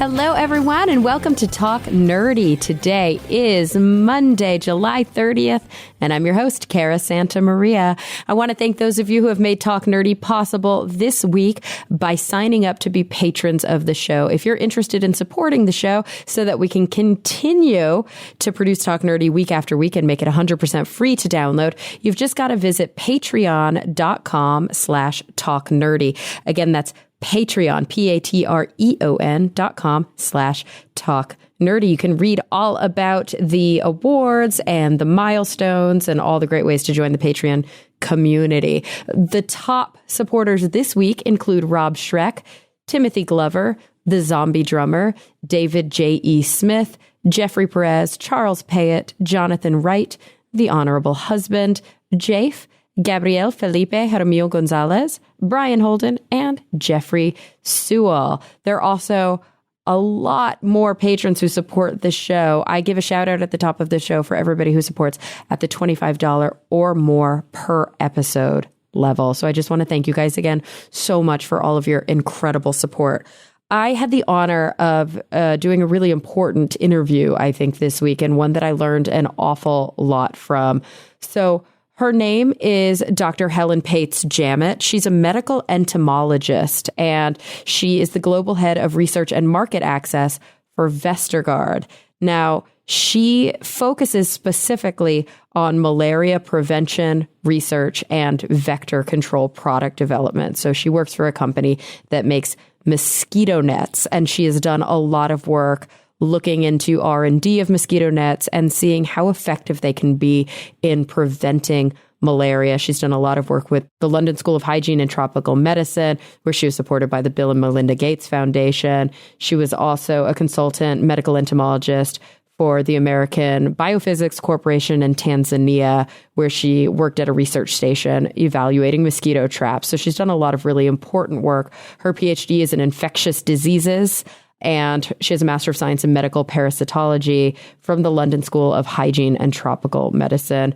Hello, everyone, and welcome to Talk Nerdy. Today is Monday, July 30th, and I'm your host, Cara Santa Maria. I want to thank those of you who have made Talk Nerdy possible this week by signing up to be patrons of the show. If you're interested in supporting the show so that we can continue to produce Talk Nerdy week after week and make it 100% free to download, you've just got to visit patreon.com/talknerdy. Again, that's Patreon, patreon.com/talk nerdy. You can read all about the awards and the milestones and all the great ways to join the Patreon community. The top supporters this week include Rob Schreck, Timothy Glover, The Zombie Drummer, David J.E. Smith, Jeffrey Perez, Charles Payette, Jonathan Wright, The Honorable Husband, Jafe, Gabriel Felipe Jaramillo Gonzalez, Brian Holden, and Jeffrey Sewell. There are also a lot more patrons who support the show. I give a shout out at the top of the show for everybody who supports at the $25 or more per episode level. So I just want to thank you guys again so much for all of your incredible support. I had the honor of doing a really important interview, I think, this week, and one that I learned an awful lot from. So her name is Dr. Helen Pates Jamet. She's a medical entomologist, and she is the global head of research and market access for Vestergaard. Now, she focuses specifically on malaria prevention, research, and vector control product development. So she works for a company that makes mosquito nets, and she has done a lot of work looking into R&D of mosquito nets and seeing how effective they can be in preventing malaria. She's done a lot of work with the London School of Hygiene and Tropical Medicine, where she was supported by the Bill and Melinda Gates Foundation. She was also a consultant medical entomologist for the American Biophysics Corporation in Tanzania, where she worked at a research station evaluating mosquito traps. So she's done a lot of really important work. Her PhD is in infectious diseases, and she has a Master of Science in Medical Parasitology from the London School of Hygiene and Tropical Medicine.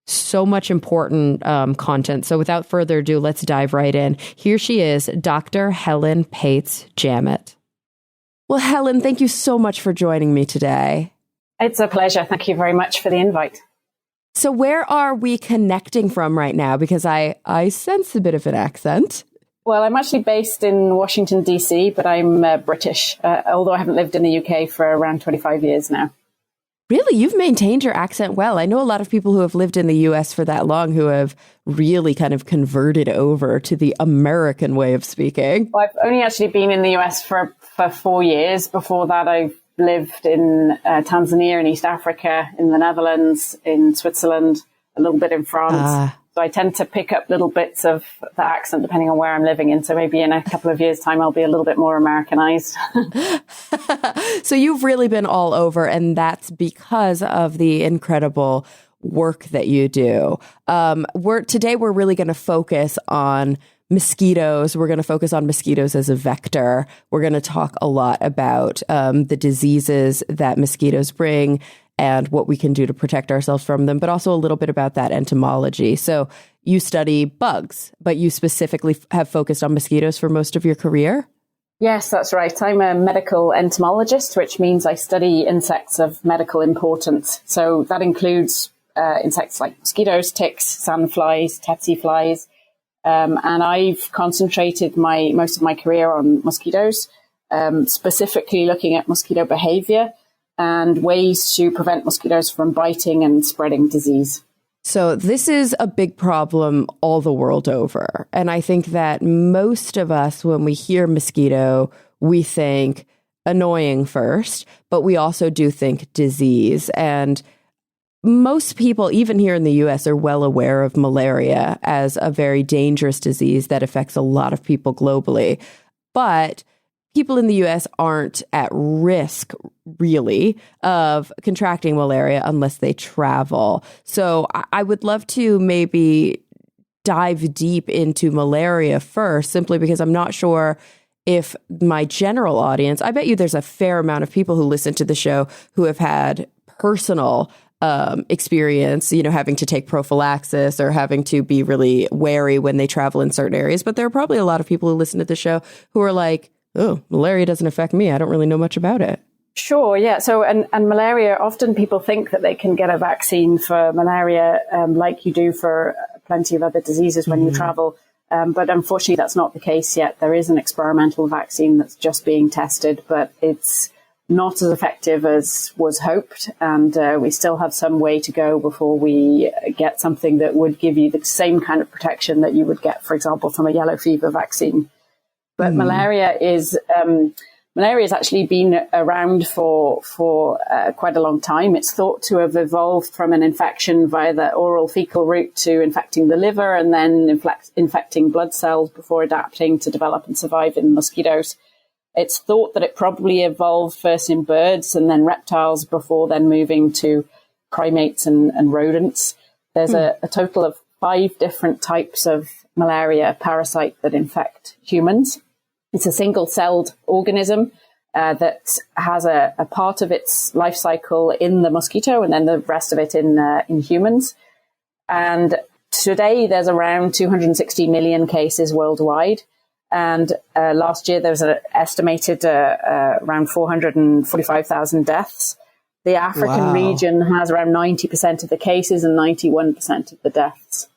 So much important content. So without further ado, let's dive right in. Here she is, Dr. Helen Pates Jamet. Well, Helen, thank you so much for joining me today. It's a pleasure. Thank you very much for the invite. So where are we connecting from right now? Because I sense a bit of an accent. Well, I'm actually based in Washington, D.C., but I'm British, although I haven't lived in the UK for around 25 years now. Really? You've maintained your accent well. I know a lot of people who have lived in the U.S. for that long who have really kind of converted over to the American way of speaking. Well, I've only actually been in the U.S. for 4 years. Before that, I've lived in Tanzania, in East Africa, in the Netherlands, in Switzerland, a little bit in France. So I tend to pick up little bits of the accent depending on where I'm living in. So maybe in a couple of years' time, I'll be a little bit more Americanized. So you've really been all over, and that's because of the incredible work that you do. Today we're really going to focus on mosquitoes. We're going to focus on mosquitoes as a vector. We're going to talk a lot about the diseases that mosquitoes bring and what we can do to protect ourselves from them, but also a little bit about that entomology. So you study bugs, but you specifically have focused on mosquitoes for most of your career? Yes, that's right. I'm a medical entomologist, which means I study insects of medical importance. So that includes insects like mosquitoes, ticks, sandflies, tsetse flies. And I've concentrated most of my career on mosquitoes, specifically looking at mosquito behavior and ways to prevent mosquitoes from biting and spreading disease. So this is a big problem all the world over. And I think that most of us, when we hear mosquito, we think annoying first, but we also do think disease. And most people, even here in the U.S., are well aware of malaria as a very dangerous disease that affects a lot of people globally. But people in the U.S. aren't at risk, really, of contracting malaria unless they travel. So I would love to maybe dive deep into malaria first, simply because I'm not sure if my general audience, I bet you there's a fair amount of people who listen to the show who have had personal experience, having to take prophylaxis or having to be really wary when they travel in certain areas. But there are probably a lot of people who listen to the show who are like, oh, malaria doesn't affect me. I don't really know much about it. Sure, yeah. So, and malaria, often people think that they can get a vaccine for malaria like you do for plenty of other diseases when you travel. But unfortunately, that's not the case yet. There is an experimental vaccine that's just being tested, but it's not as effective as was hoped. And we still have some way to go before we get something that would give you the same kind of protection that you would get, for example, from a yellow fever vaccine. But malaria has actually been around for quite a long time. It's thought to have evolved from an infection via the oral fecal route to infecting the liver and then infecting blood cells before adapting to develop and survive in mosquitoes. It's thought that it probably evolved first in birds and then reptiles before then moving to primates and rodents. There's a total of 5 different types of malaria parasite that infect humans. It's a single-celled organism that has a part of its life cycle in the mosquito and then the rest of it in humans. And today there's around 260 million cases worldwide. And last year there was an estimated around 445,000 deaths. The African region has around 90% of the cases and 91% of the deaths.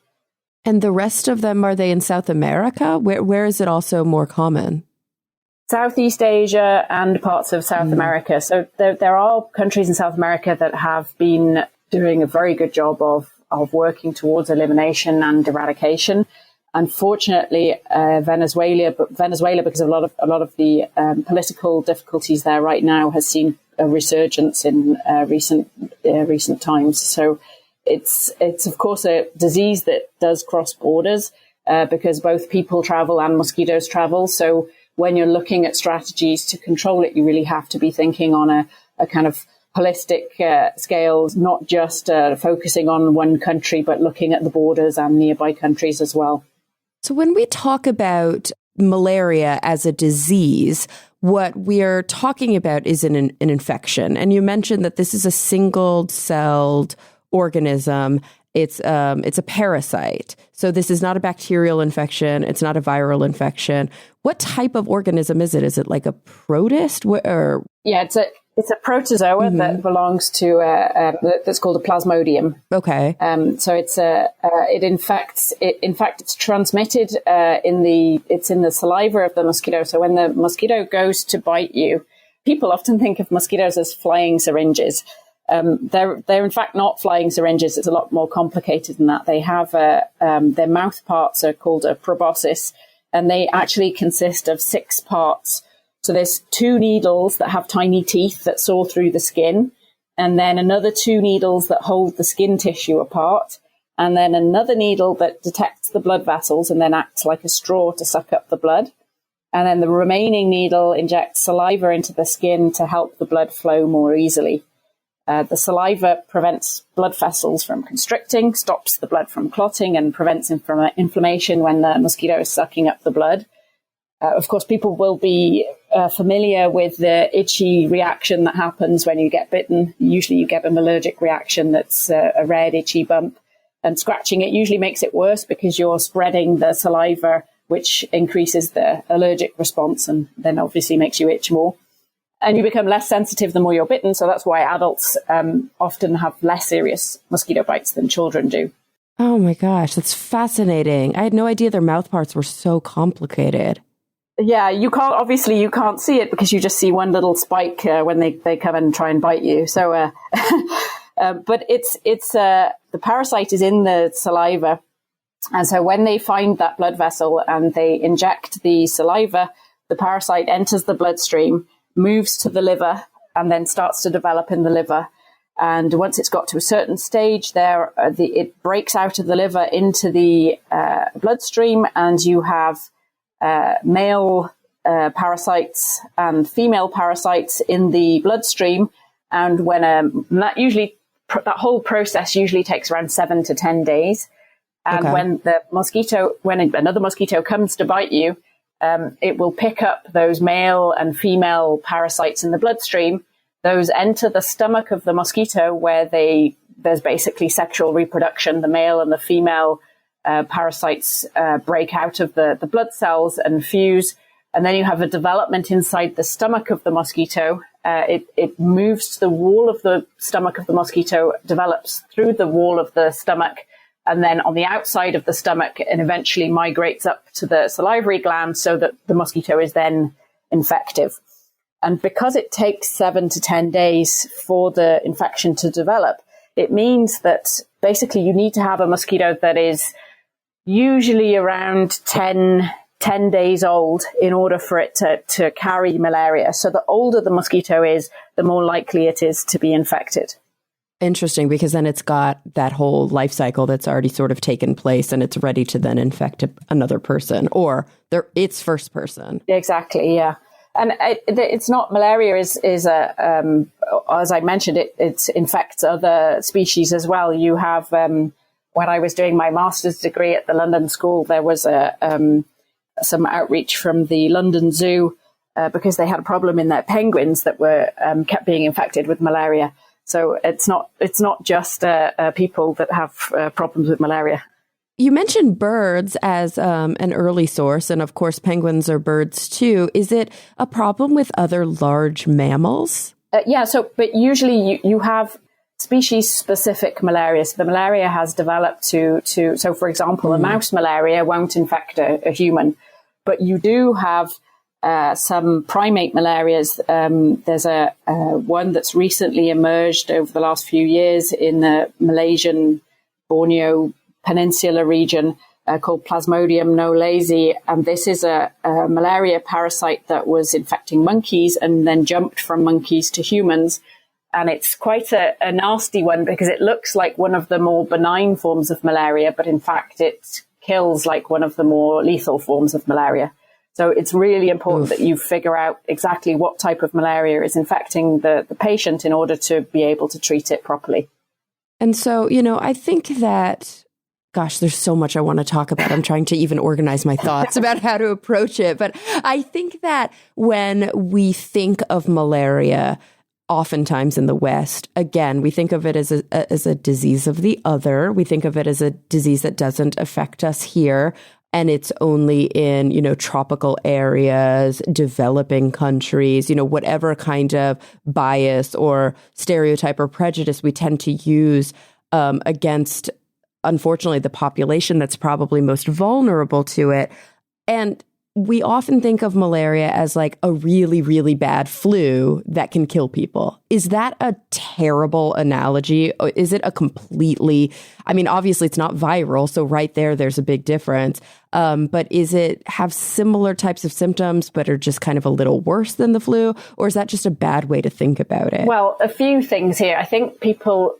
And the rest of them, are they in South America? Where is it also more common? Southeast Asia and parts of South America. So there are countries in South America that have been doing a very good job of working towards elimination and eradication. Unfortunately, Venezuela, because of a lot of the political difficulties there right now, has seen a resurgence in recent times. So it's of course a disease that does cross borders because both people travel and mosquitoes travel. So when you're looking at strategies to control it, you really have to be thinking on a kind of holistic scale, not just focusing on one country, but looking at the borders and nearby countries as well. So when we talk about malaria as a disease, what we're talking about is an infection. And you mentioned that this is a single-celled organism. It's a parasite. So this is not a bacterial infection. It's not a viral infection. What type of organism is it? Is it like a protist? Yeah, it's a protozoa that belongs to that's called a plasmodium. Okay. So it infects. In fact, it's transmitted in the saliva of the mosquito. So when the mosquito goes to bite you, people often think of mosquitoes as flying syringes. They're in fact not flying syringes. It's a lot more complicated than that. They have their mouth parts are called a proboscis, and they actually consist of 6 parts. So there's 2 needles that have tiny teeth that saw through the skin, and then another 2 needles that hold the skin tissue apart, and then another needle that detects the blood vessels and then acts like a straw to suck up the blood. And then the remaining needle injects saliva into the skin to help the blood flow more easily. The saliva prevents blood vessels from constricting, stops the blood from clotting, and prevents inflammation when the mosquito is sucking up the blood. Of course, people will be familiar with the itchy reaction that happens when you get bitten. Usually you get an allergic reaction that's a red, itchy bump. And scratching it usually makes it worse because you're spreading the saliva, which increases the allergic response and then obviously makes you itch more. And you become less sensitive the more you're bitten. So that's why adults often have less serious mosquito bites than children do. Oh, my gosh. That's fascinating. I had no idea their mouth parts were so complicated. Yeah, you can't see it because you just see one little spike when they come and try and bite you. So, but the parasite is in the saliva. And so when they find that blood vessel and they inject the saliva, the parasite enters the bloodstream, moves to the liver, and then starts to develop in the liver. And once it's got to a certain stage there, it breaks out of the liver into the bloodstream, and you have male parasites and female parasites in the bloodstream. And when that whole process usually takes around 7 to 10 days. And when another mosquito comes to bite you, it will pick up those male and female parasites in the bloodstream. Those enter the stomach of the mosquito where there's basically sexual reproduction. The male and the female parasites break out of the blood cells and fuse. And then you have a development inside the stomach of the mosquito. It moves to the wall of the stomach of the mosquito, develops through the wall of the stomach, and then on the outside of the stomach, and eventually migrates up to the salivary gland so that the mosquito is then infective. And because it takes 7 to 10 days for the infection to develop, it means that basically you need to have a mosquito that is usually around 10 days old in order for it to carry malaria. So the older the mosquito is, the more likely it is to be infected. Interesting, because then it's got that whole life cycle that's already sort of taken place and it's ready to then infect another person or its first person. Exactly, yeah. And it's not, malaria is as I mentioned, it infects other species as well. You have, when I was doing my master's degree at the London School, there was some outreach from the London Zoo because they had a problem in their penguins that were kept being infected with malaria. So it's not just people that have problems with malaria. You mentioned birds as an early source, and of course, penguins are birds too. Is it a problem with other large mammals? Yeah, but usually you have species-specific malaria. So the malaria has developed so for example, a mouse malaria won't infect a human, but you do have some primate malarias. There's a one that's recently emerged over the last few years in the Malaysian Borneo Peninsula region called Plasmodium knowlesi. And this is a malaria parasite that was infecting monkeys and then jumped from monkeys to humans. And it's quite a nasty one because it looks like one of the more benign forms of malaria, but in fact it kills like one of the more lethal forms of malaria. So it's really important that you figure out exactly what type of malaria is infecting the patient in order to be able to treat it properly. And so, I think that, gosh, there's so much I want to talk about. I'm trying to even organize my thoughts about how to approach it. But I think that when we think of malaria, oftentimes in the West, again, we think of it as a disease of the other. We think of it as a disease that doesn't affect us here. And it's only in, tropical areas, developing countries, whatever kind of bias or stereotype or prejudice we tend to use against, unfortunately, the population that's probably most vulnerable to it. And we often think of malaria as like a really, really bad flu that can kill people. Is that a terrible analogy? Or is it a completely, obviously it's not viral, so right there's a big difference. But is it have similar types of symptoms, but are just kind of a little worse than the flu? Or is that just a bad way to think about it? Well, a few things here. I think people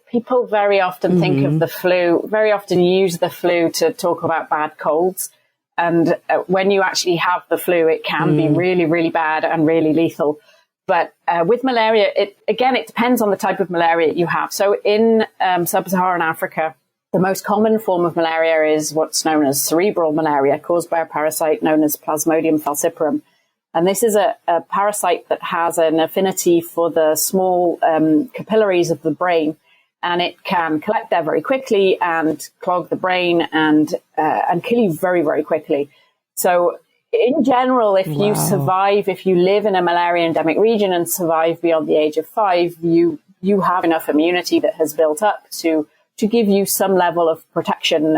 very often think of the flu, very often use the flu to talk about bad colds. And when you actually have the flu, it can be really, really bad and really lethal. But with malaria, it depends on the type of malaria you have. So in sub-Saharan Africa, the most common form of malaria is what's known as cerebral malaria, caused by a parasite known as Plasmodium falciparum. And this is a parasite that has an affinity for the small capillaries of the brain. And it can collect there very quickly and clog the brain and kill you very, very quickly. So in general, if you survive, if you live in a malaria endemic region and survive beyond the age of 5, you have enough immunity that has built up to give you some level of protection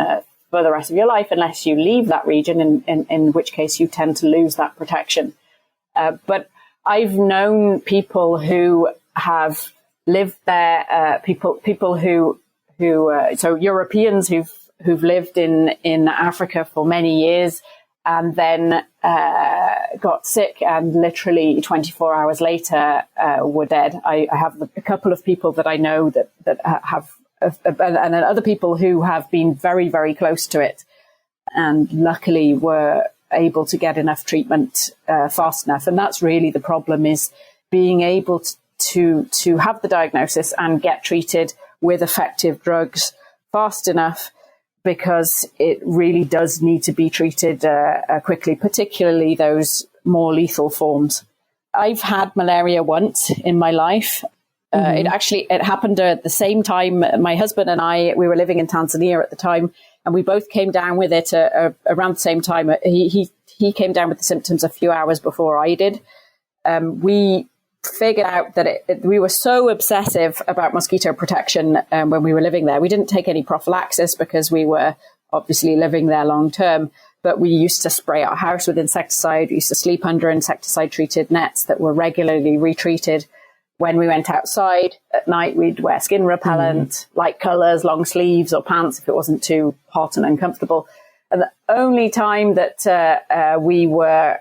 for the rest of your life, unless you leave that region, in which case you tend to lose that protection. But I've known people who have lived there, people who so Europeans who've lived in Africa for many years and then got sick and literally 24 hours later were dead. I have a couple of people that I know that have, and other people who have been very, very close to it and luckily were able to get enough treatment fast enough. And that's really the problem, is being able to have the diagnosis and get treated with effective drugs fast enough, because it really does need to be treated quickly, particularly those more lethal forms. I've had malaria once in my life. It happened at the same time. My husband and I, we were living in Tanzania at the time, and we both came down with it around the same time. He he came down with the symptoms a few hours before I did. We figured out that we were so obsessive about mosquito protection when we were living there. We didn't take any prophylaxis because we were obviously living there long term, but we used to spray our house with insecticide. We used to sleep under insecticide-treated nets that were regularly retreated. When we went outside at night, we'd wear skin repellent, light colours, long sleeves or pants if it wasn't too hot and uncomfortable. And the only time that we were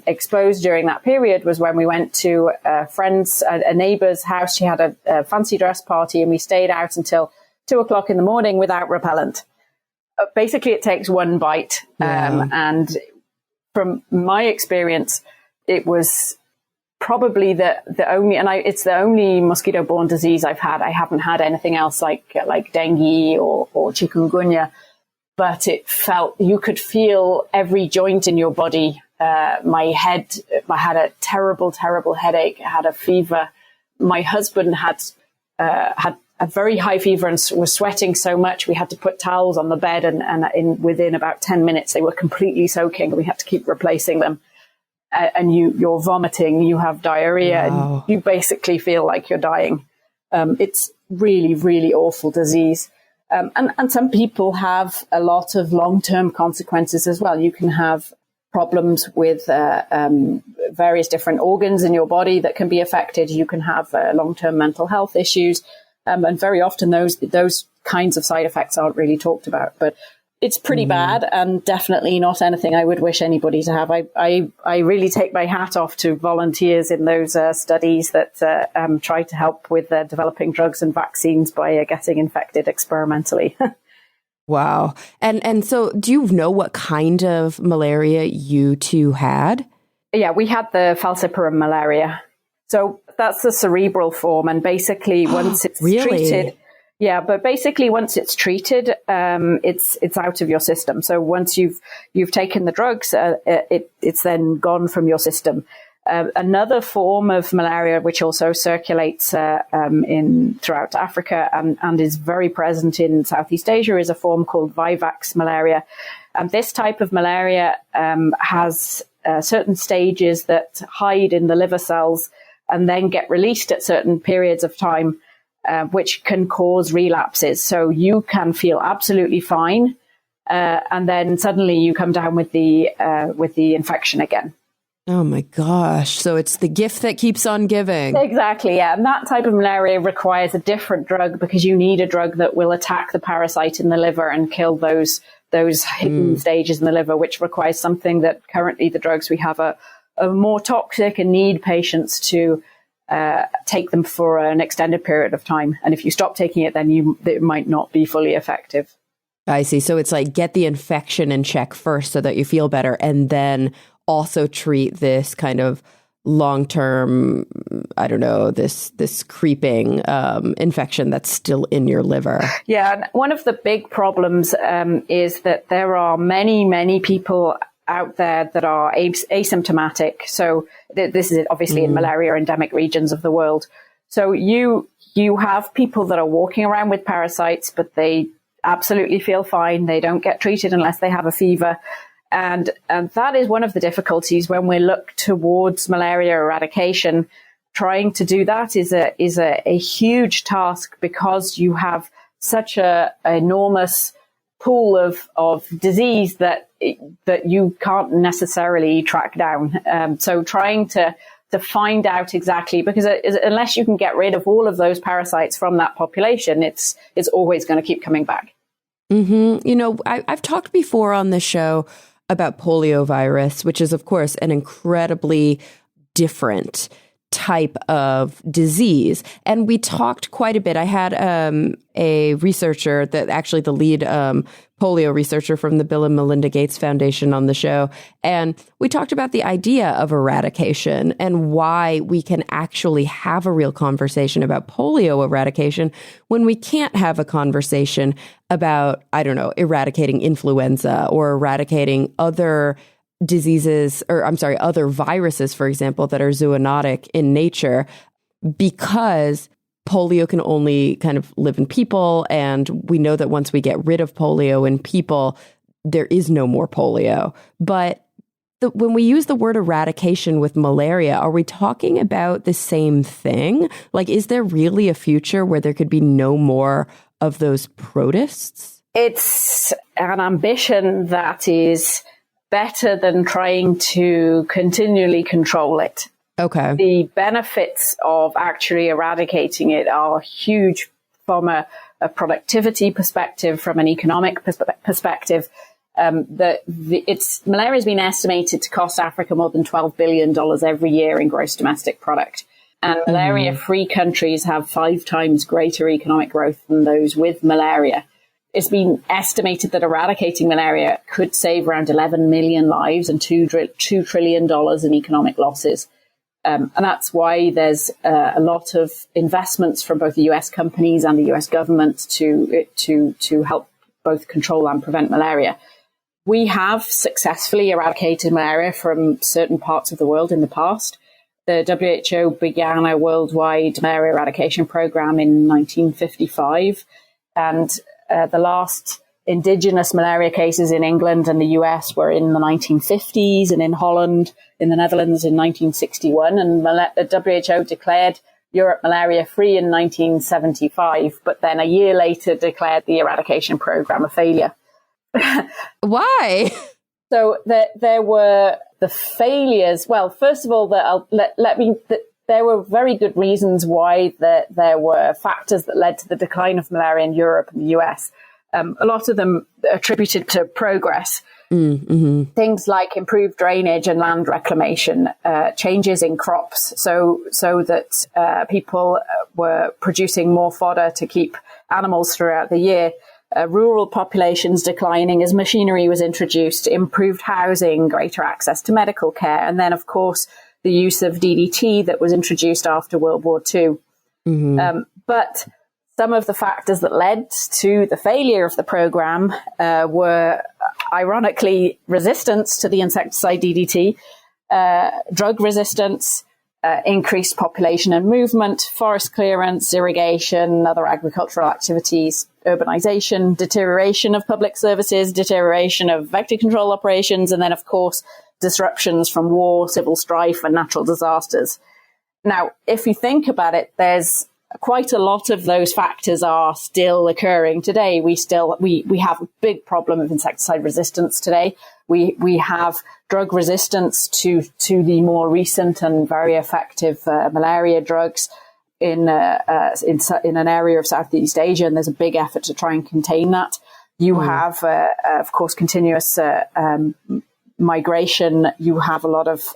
exposed during that period was when we went to a neighbour's house. She had a fancy dress party, and we stayed out until 2:00 in the morning without repellent. Basically, it takes one bite. And from my experience, it was probably it's the only mosquito-borne disease I've had. I haven't had anything else like dengue or chikungunya, but you could feel every joint in your body. My head, I had a terrible, terrible headache. I had a fever. My husband had a very high fever and was sweating so much we had to put towels on the bed, and within about 10 minutes they were completely soaking. We had to keep replacing them. And you're vomiting, you have diarrhea, and you basically feel like you're dying. It's really, really awful disease. And some people have a lot of long-term consequences as well. You can have problems with various different organs in your body that can be affected. You can have long-term mental health issues. And very often those kinds of side effects aren't really talked about. But it's pretty bad, and definitely not anything I would wish anybody to have. I really take my hat off to volunteers in those studies that try to help with developing drugs and vaccines by getting infected experimentally. Wow. And so do you know what kind of malaria you two had? Yeah, we had the falciparum malaria. So that's the cerebral form. And basically once it's treated... Yeah, but basically once it's treated, it's out of your system. So once you've taken the drugs, it's then gone from your system. Another form of malaria, which also circulates throughout Africa and is very present in Southeast Asia, is a form called vivax malaria. And this type of malaria has certain stages that hide in the liver cells and then get released at certain periods of time. Which can cause relapses. So you can feel absolutely fine, and then suddenly you come down with the infection again. Oh my gosh! So it's the gift that keeps on giving. Exactly, yeah. And that type of malaria requires a different drug because you need a drug that will attack the parasite in the liver and kill those hidden stages in the liver, which requires something that currently the drugs we have are more toxic and need patients to take them for an extended period of time. And if you stop taking it, then it might not be fully effective. I see. So it's like get the infection in check first so that you feel better, and then also treat this kind of long-term, I don't know, this creeping infection that's still in your liver. Yeah. And one of the big problems is that there are many, many people out there that are asymptomatic. So this is obviously in malaria endemic regions of the world. So you have people that are walking around with parasites, but they absolutely feel fine. They don't get treated unless they have a fever. And that is one of the difficulties when we look towards malaria eradication. Trying to do that is a huge task because you have such a enormous pool of disease that you can't necessarily track down. So trying to find out exactly, because unless you can get rid of all of those parasites from that population, it's always going to keep coming back. Mm-hmm. You know, I've talked before on the show about poliovirus, which is, of course, an incredibly different type of disease. And we talked quite a bit. I had a researcher, that actually the lead polio researcher from the Bill and Melinda Gates Foundation on the show. And we talked about the idea of eradication and why we can actually have a real conversation about polio eradication when we can't have a conversation about, I don't know, eradicating influenza or eradicating other diseases, or I'm sorry, other viruses, for example, that are zoonotic in nature, because polio can only kind of live in people. And we know that once we get rid of polio in people, there is no more polio. But when we use the word eradication with malaria, are we talking about the same thing? Like, is there really a future where there could be no more of those protists? It's an ambition that is better than trying to continually control it. Okay. The benefits of actually eradicating it are huge from a productivity perspective, from an economic perspective. Malaria has been estimated to cost Africa more than $12 billion every year in gross domestic product. And malaria-free countries have 5 times greater economic growth than those with malaria. It's been estimated that eradicating malaria could save around 11 million lives and $2 trillion in economic losses. And that's why there's a lot of investments from both the US companies and the US government to help both control and prevent malaria. We have successfully eradicated malaria from certain parts of the world in the past. The WHO began a worldwide malaria eradication program in 1955, and the last indigenous malaria cases in England and the US were in the 1950s, and in Holland, in the Netherlands in 1961. And the WHO declared Europe malaria-free in 1975, but then a year later declared the eradication program a failure. Why? So there were the failures. Well, first of all, there were very good reasons why there were factors that led to the decline of malaria in Europe and the US. A lot of them attributed to progress. Mm-hmm. Things like improved drainage and land reclamation, changes in crops, so that people were producing more fodder to keep animals throughout the year. Rural populations declining as machinery was introduced, improved housing, greater access to medical care, and then, of course, the use of DDT that was introduced after World War II. Mm-hmm. But some of the factors that led to the failure of the program were, ironically, resistance to the insecticide DDT, drug resistance, increased population and movement, forest clearance, irrigation, other agricultural activities, urbanization, deterioration of public services, deterioration of vector control operations, and then, of course, disruptions from war, civil strife, and natural disasters. Now, if you think about it, there's quite a lot of those factors are still occurring today. We have a big problem of insecticide resistance today. We have drug resistance to the more recent and very effective malaria drugs in an area of Southeast Asia, and there's a big effort to try and contain that. You have, of course, continuous migration. You have a lot of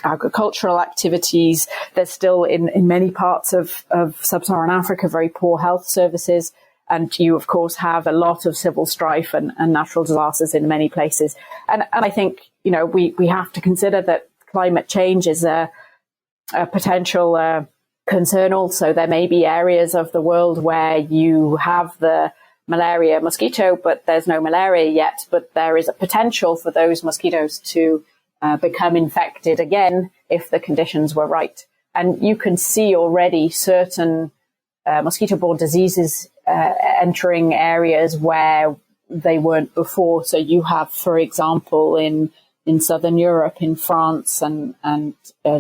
agricultural activities. There's still in many parts of sub-Saharan Africa very poor health services. And you, of course, have a lot of civil strife and natural disasters in many places. And I think, we have to consider that climate change is a potential concern also. There may be areas of the world where you have the malaria mosquito, but there's no malaria yet. But there is a potential for those mosquitoes to become infected again if the conditions were right. And you can see already certain mosquito-borne diseases entering areas where they weren't before. So you have, for example, in Southern Europe, in France and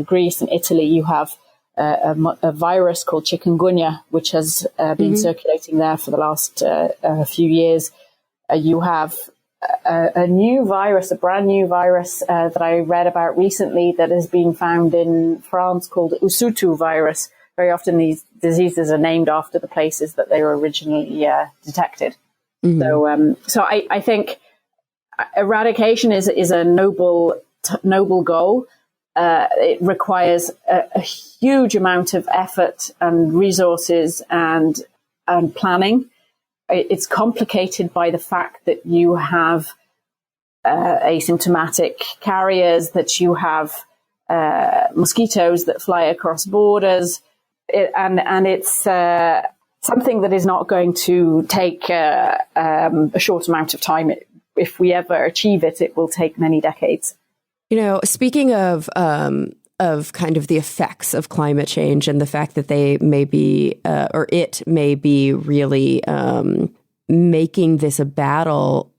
Greece and Italy, you have a virus called chikungunya, which has been circulating there for the last few years. You have a new virus, a brand new virus that I read about recently that has been found in France called Usutu virus. Very often these diseases are named after the places that they were originally detected. Mm-hmm. So I think eradication is a noble goal. It requires a huge amount of effort and resources and planning. It's complicated by the fact that you have asymptomatic carriers, that you have mosquitoes that fly across borders. And it's something that is not going to take a short amount of time. If we ever achieve it, it will take many decades. Speaking of kind of the effects of climate change and the fact that they may be, or it may be really making this a battle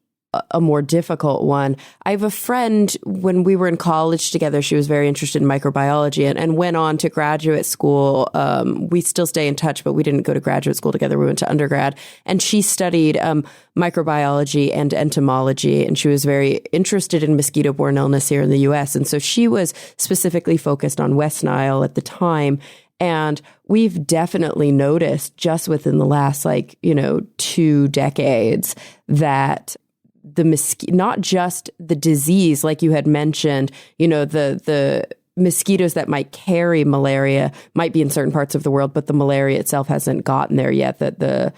a more difficult one. I have a friend, when we were in college together, she was very interested in microbiology and went on to graduate school. We still stay in touch, but we didn't go to graduate school together. We went to undergrad, and she studied microbiology and entomology, and she was very interested in mosquito-borne illness here in the U.S. And so she was specifically focused on West Nile at the time. And we've definitely noticed just within the last, 2 decades that not just the disease, like you had mentioned, the mosquitoes that might carry malaria might be in certain parts of the world, but the malaria itself hasn't gotten there yet, that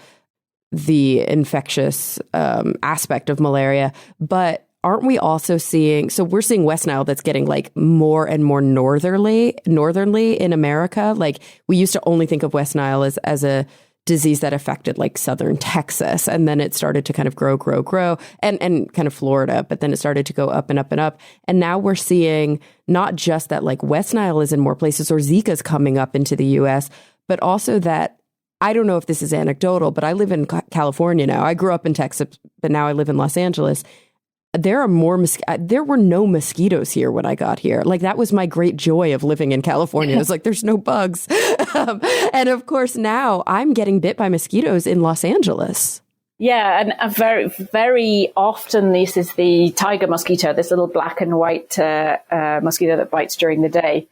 the infectious aspect of malaria. But aren't we also seeing, so we're seeing West Nile that's getting more and more northerly in America. We used to only think of West Nile as a disease that affected southern Texas. And then it started to kind of grow and kind of Florida, but then it started to go up and up and up. And now we're seeing not just that West Nile is in more places or Zika's coming up into the US, but also that, I don't know if this is anecdotal, but I live in California now. I grew up in Texas, but now I live in Los Angeles. There were no mosquitoes here when I got here. That was my great joy of living in California. It was there's no bugs. And of course, now I'm getting bit by mosquitoes in Los Angeles. Yeah, and very, very often this is the tiger mosquito, this little black and white mosquito that bites during the day.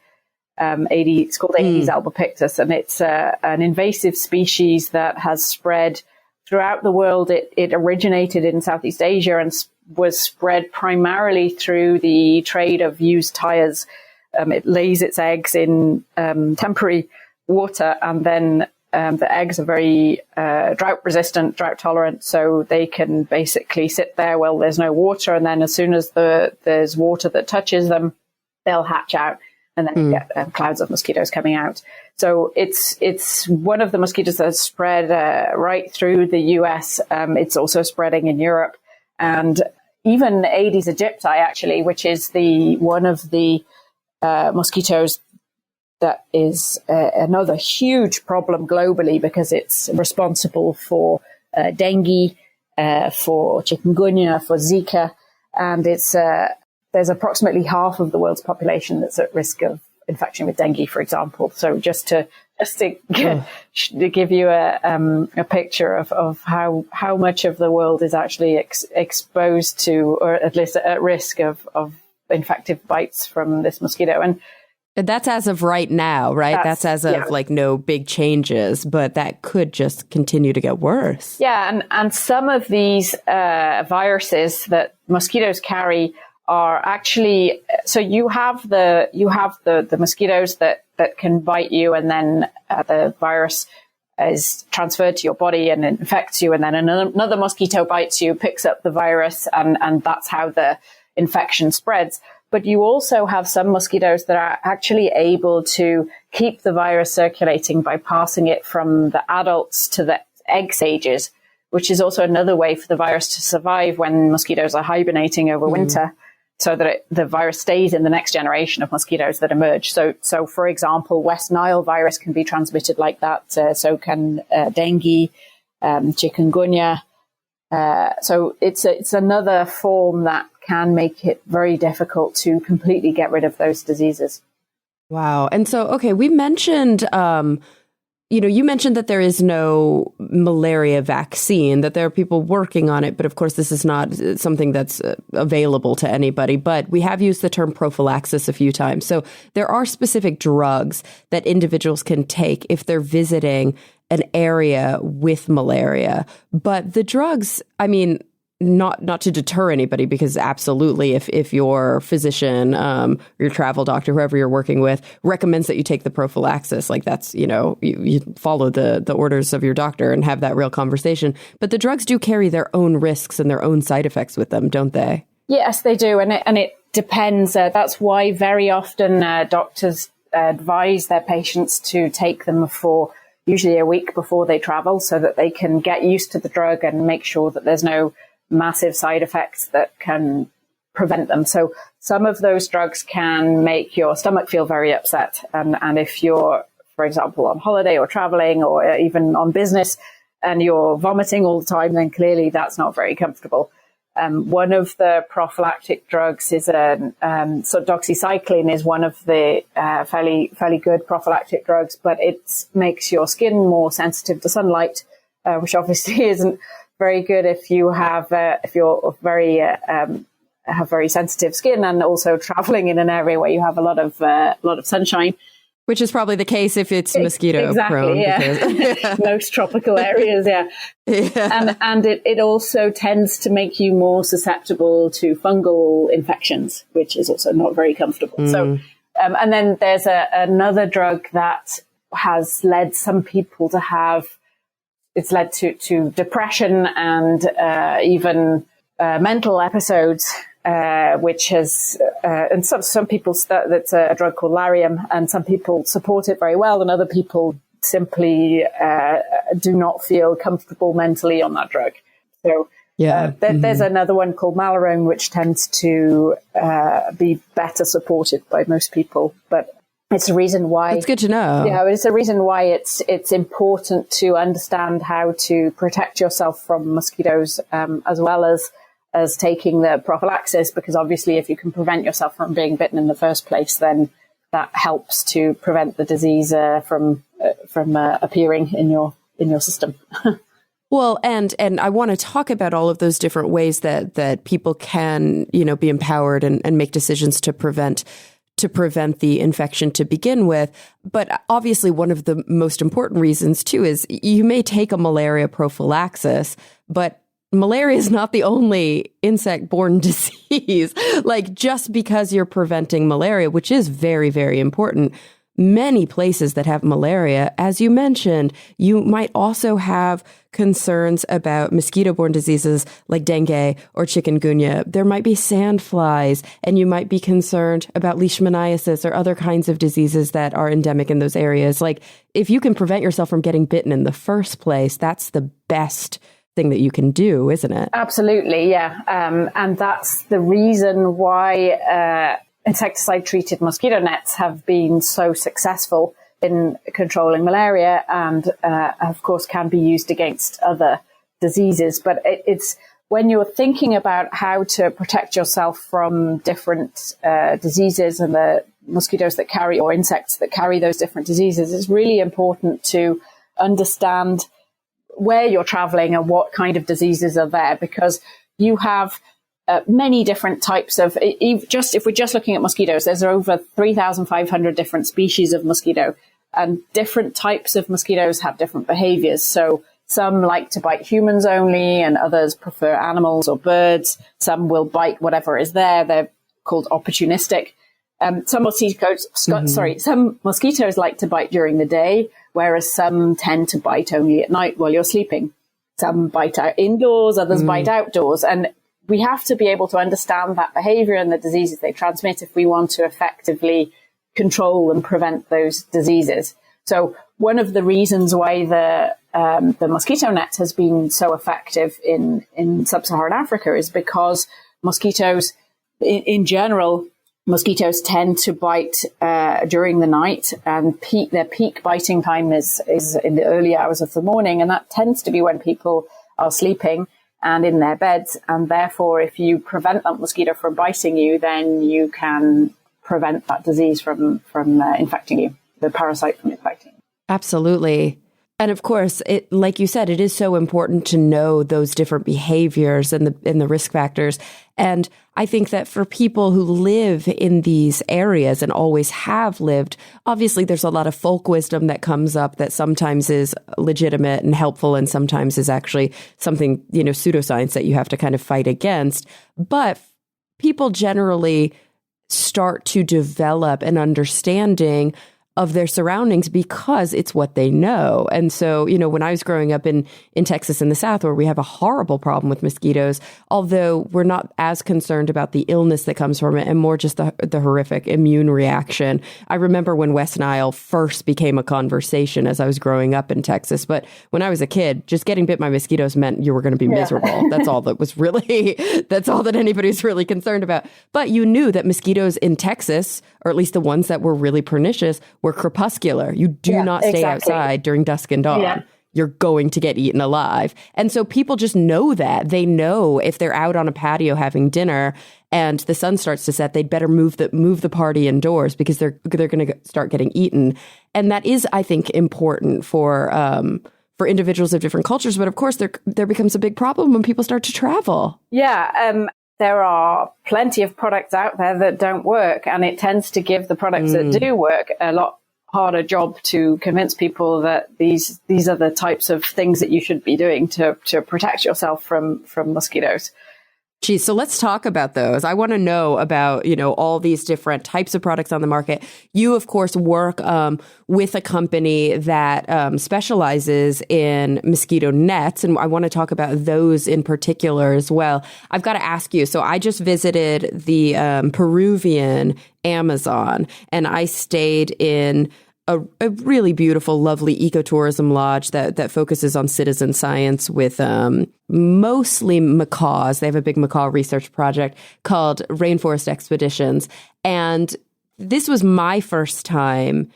It's called Aedes albopictus, and it's an invasive species that has spread throughout the world. It originated in Southeast Asia and was spread primarily through the trade of used tires. It lays its eggs in temporary water, and then the eggs are very drought resistant, drought tolerant, so they can basically sit there while there's no water, and then as soon as there's water that touches them, they'll hatch out, and then you get clouds of mosquitoes coming out. So it's one of the mosquitoes that's spread right through the US. It's also spreading in Europe, and even Aedes aegypti, actually, which is one of the mosquitoes that is another huge problem globally, because it's responsible for dengue, for chikungunya, for Zika, and there's approximately half of the world's population that's at risk of infection with dengue, for example. So just to give you a picture of how much of the world is actually exposed to, or at least at risk of infective bites from this mosquito. And that's as of right now, right? That's as of no big changes, but that could just continue to get worse. Yeah, and some of these viruses that mosquitoes carry are actually, so you have the mosquitoes that can bite you, and then the virus is transferred to your body and infects you, and then another mosquito bites you, picks up the virus, and that's how the infection spreads. But you also have some mosquitoes that are actually able to keep the virus circulating by passing it from the adults to the egg stages, which is also another way for the virus to survive when mosquitoes are hibernating over winter, so that the virus stays in the next generation of mosquitoes that emerge. So for example, West Nile virus can be transmitted like that. So can dengue, chikungunya. So it's another form that can make it very difficult to completely get rid of those diseases. Wow. And so, okay, we mentioned, you mentioned that there is no malaria vaccine, that there are people working on it, but of course this is not something that's available to anybody, but we have used the term prophylaxis a few times. So there are specific drugs that individuals can take if they're visiting an area with malaria. But the drugs, not to deter anybody, because absolutely, if your physician, your travel doctor, whoever you're working with, recommends that you take the prophylaxis, that's, you follow the orders of your doctor and have that real conversation. But the drugs do carry their own risks and their own side effects with them, don't they? Yes, they do. And it depends. That's why very often doctors advise their patients to take them for usually a week before they travel, so that they can get used to the drug and make sure that there's no massive side effects that can prevent them. So some of those drugs can make your stomach feel very upset. And if you're, for example, on holiday or traveling or even on business and you're vomiting all the time, then clearly that's not very comfortable. One of the prophylactic drugs is so doxycycline is one of the fairly good prophylactic drugs, but it makes your skin more sensitive to sunlight, which obviously isn't very good if you're have very sensitive skin and also traveling in an area where you have a lot of sunshine. Which is probably the case if it's mosquito prone. Yeah. Most tropical areas, yeah. And it also tends to make you more susceptible to fungal infections, which is also not very comfortable. So, and then there's another drug that has led some people to have, it's led to depression and even mental episodes. Which has, and some people, that's a drug called Lariam, and some people support it very well, and other people simply do not feel comfortable mentally on that drug. So there's another one called Malaria, which tends to be better supported by most people, but it's a reason why. It's good to know. Yeah, it's a reason why it's important to understand how to protect yourself from mosquitoes, as well as taking the prophylaxis, because obviously if you can prevent yourself from being bitten in the first place, then that helps to prevent the disease from appearing in your system. Well, and I want to talk about all of those different ways that people can, be empowered and make decisions to prevent the infection to begin with. But obviously one of the most important reasons too is you may take a malaria prophylaxis, but malaria is not the only insect-borne disease. Like, just because you're preventing malaria, which is very, very important, many places that have malaria, as you mentioned, you might also have concerns about mosquito-borne diseases like dengue or chikungunya. There might be sandflies, and you might be concerned about leishmaniasis or other kinds of diseases that are endemic in those areas. Like, if you can prevent yourself from getting bitten in the first place, that's the best thing that you can do, isn't it? Absolutely, yeah. And that's the reason why insecticide-treated mosquito nets have been so successful in controlling malaria, and of course can be used against other diseases. But it's when you're thinking about how to protect yourself from different diseases and the mosquitoes that carry, or insects that carry those different diseases, it's really important to understand where you're traveling and what kind of diseases are there, because you have many different types of, if we're just looking at mosquitoes, there's over 3,500 different species of mosquito, and different types of mosquitoes have different behaviors. So some like to bite humans only, and others prefer animals or birds. Some will bite whatever is there. They're called opportunistic. Some mosquitoes like to bite during the day, whereas some tend to bite only at night while you're sleeping. Some bite out indoors, others bite outdoors. And we have to be able to understand that behavior and the diseases they transmit if we want to effectively control and prevent those diseases. So one of the reasons why the mosquito net has been so effective in sub-Saharan Africa is because mosquitoes, in general, mosquitoes tend to bite during the night, and their peak biting time is in the early hours of the morning, and that tends to be when people are sleeping and in their beds. And therefore, if you prevent that mosquito from biting you, then you can prevent that disease from infecting you, the parasite from infecting you. Absolutely. And of course, like you said, it is so important to know those different behaviors and the risk factors. And I think that for people who live in these areas and always have lived, obviously there's a lot of folk wisdom that comes up that sometimes is legitimate and helpful, and sometimes is actually something, pseudoscience that you have to kind of fight against. But people generally start to develop an understanding of their surroundings because it's what they know. And so, when I was growing up in Texas in the South, where we have a horrible problem with mosquitoes, although we're not as concerned about the illness that comes from it and more just the horrific immune reaction. I remember when West Nile first became a conversation as I was growing up in Texas. But when I was a kid, just getting bit by mosquitoes meant you were going to be miserable. That's all that anybody was really concerned about. But you knew that mosquitoes in Texas, or at least the ones that were really pernicious, were crepuscular. You do not stay outside during dusk and dawn. you're going to get eaten alive. And so people just know that. They know if they're out on a patio having dinner and the sun starts to set, they'd better move the party indoors because they're going to start getting eaten. And that is, I think, important for individuals of different cultures. But of course, there becomes a big problem when people start to travel. Yeah. There are plenty of products out there that don't work, and it tends to give the products that do work a lot harder job to convince people that these are the types of things that you should be doing to protect yourself from mosquitoes. Geez, so let's talk about those. I want to know about, all these different types of products on the market. You, of course, work with a company that specializes in mosquito nets, and I want to talk about those in particular as well. I've got to ask you, so I just visited the Peruvian Amazon, and I stayed in a really beautiful, lovely ecotourism lodge that focuses on citizen science with mostly macaws. They have a big macaw research project called Rainforest Expeditions. And this was my first time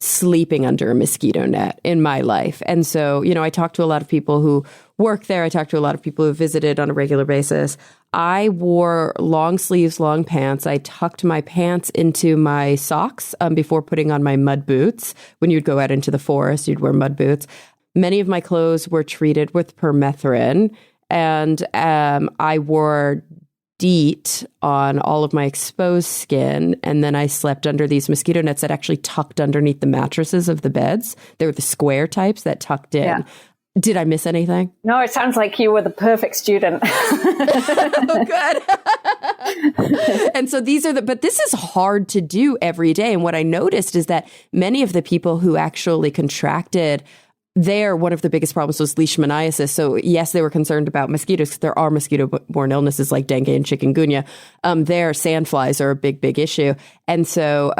sleeping under a mosquito net in my life. And so, I talked to a lot of people who work there. I talked to a lot of people who visited on a regular basis. I wore long sleeves, long pants. I tucked my pants into my socks before putting on my mud boots. When you'd go out into the forest, you'd wear mud boots. Many of my clothes were treated with permethrin, and I wore DEET on all of my exposed skin, and then I slept under these mosquito nets that actually tucked underneath the mattresses of the beds. They were the square types that tucked in. Yeah. Did I miss anything? No, it sounds like you were the perfect student. Oh, good. And so but this is hard to do every day. And what I noticed is that many of the people who actually contracted one of the biggest problems was leishmaniasis. So yes, they were concerned about mosquitoes. There are mosquito-borne illnesses like dengue and chikungunya. Sandflies are a big, big issue. And so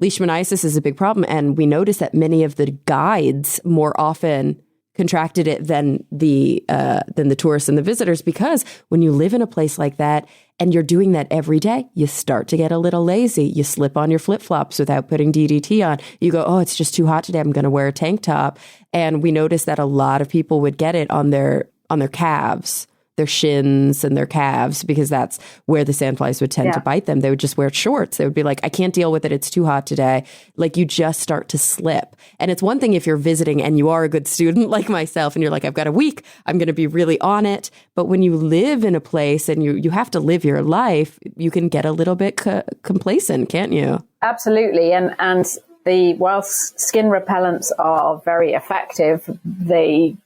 leishmaniasis is a big problem. And we noticed that many of the guides more often contracted it than the tourists and the visitors, because when you live in a place like that and you're doing that every day, you start to get a little lazy. You slip on your flip-flops without putting DDT on. You go, oh, it's just too hot today. I'm going to wear a tank top. And we noticed that a lot of people would get it on their calves, their shins and their calves, because that's where the sandflies would tend to bite them. They would just wear shorts. They would be like, I can't deal with it. It's too hot today. Like, you just start to slip. And it's one thing if you're visiting and you are a good student like myself and you're like, I've got a week, I'm going to be really on it. But when you live in a place and you have to live your life, you can get a little bit complacent, can't you? Absolutely. And whilst skin repellents are very effective, they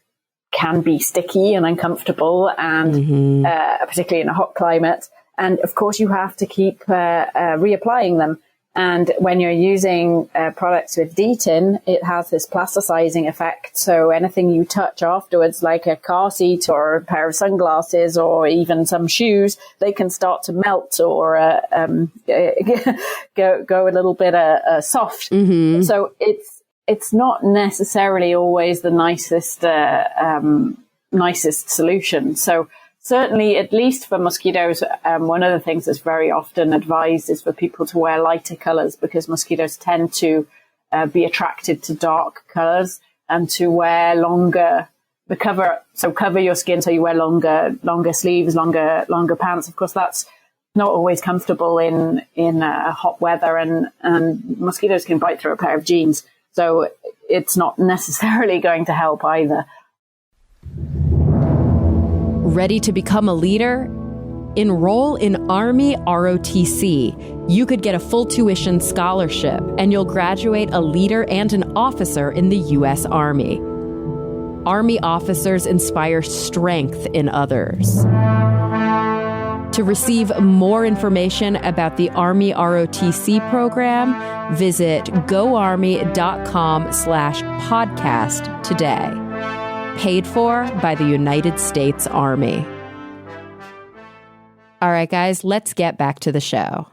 can be sticky and uncomfortable, and particularly in a hot climate. And of course, you have to keep reapplying them. And when you're using products with DEET in, it has this plasticizing effect. So anything you touch afterwards, like a car seat or a pair of sunglasses or even some shoes, they can start to melt or go a little bit soft. So it's not necessarily always the nicest solution. So certainly, at least for mosquitoes, one of the things that's very often advised is for people to wear lighter colors, because mosquitoes tend to be attracted to dark colors, and to wear longer, cover your skin so you wear longer sleeves, longer pants. Of course, that's not always comfortable in hot weather, and mosquitoes can bite through a pair of jeans. So it's not necessarily going to help either. Ready to become a leader? Enroll in Army ROTC. You could get a full tuition scholarship, and you'll graduate a leader and an officer in the U.S. Army. Army officers inspire strength in others. To receive more information about the Army ROTC program, visit goarmy.com/podcast today. Paid for by the United States Army. All right, guys, let's get back to the show.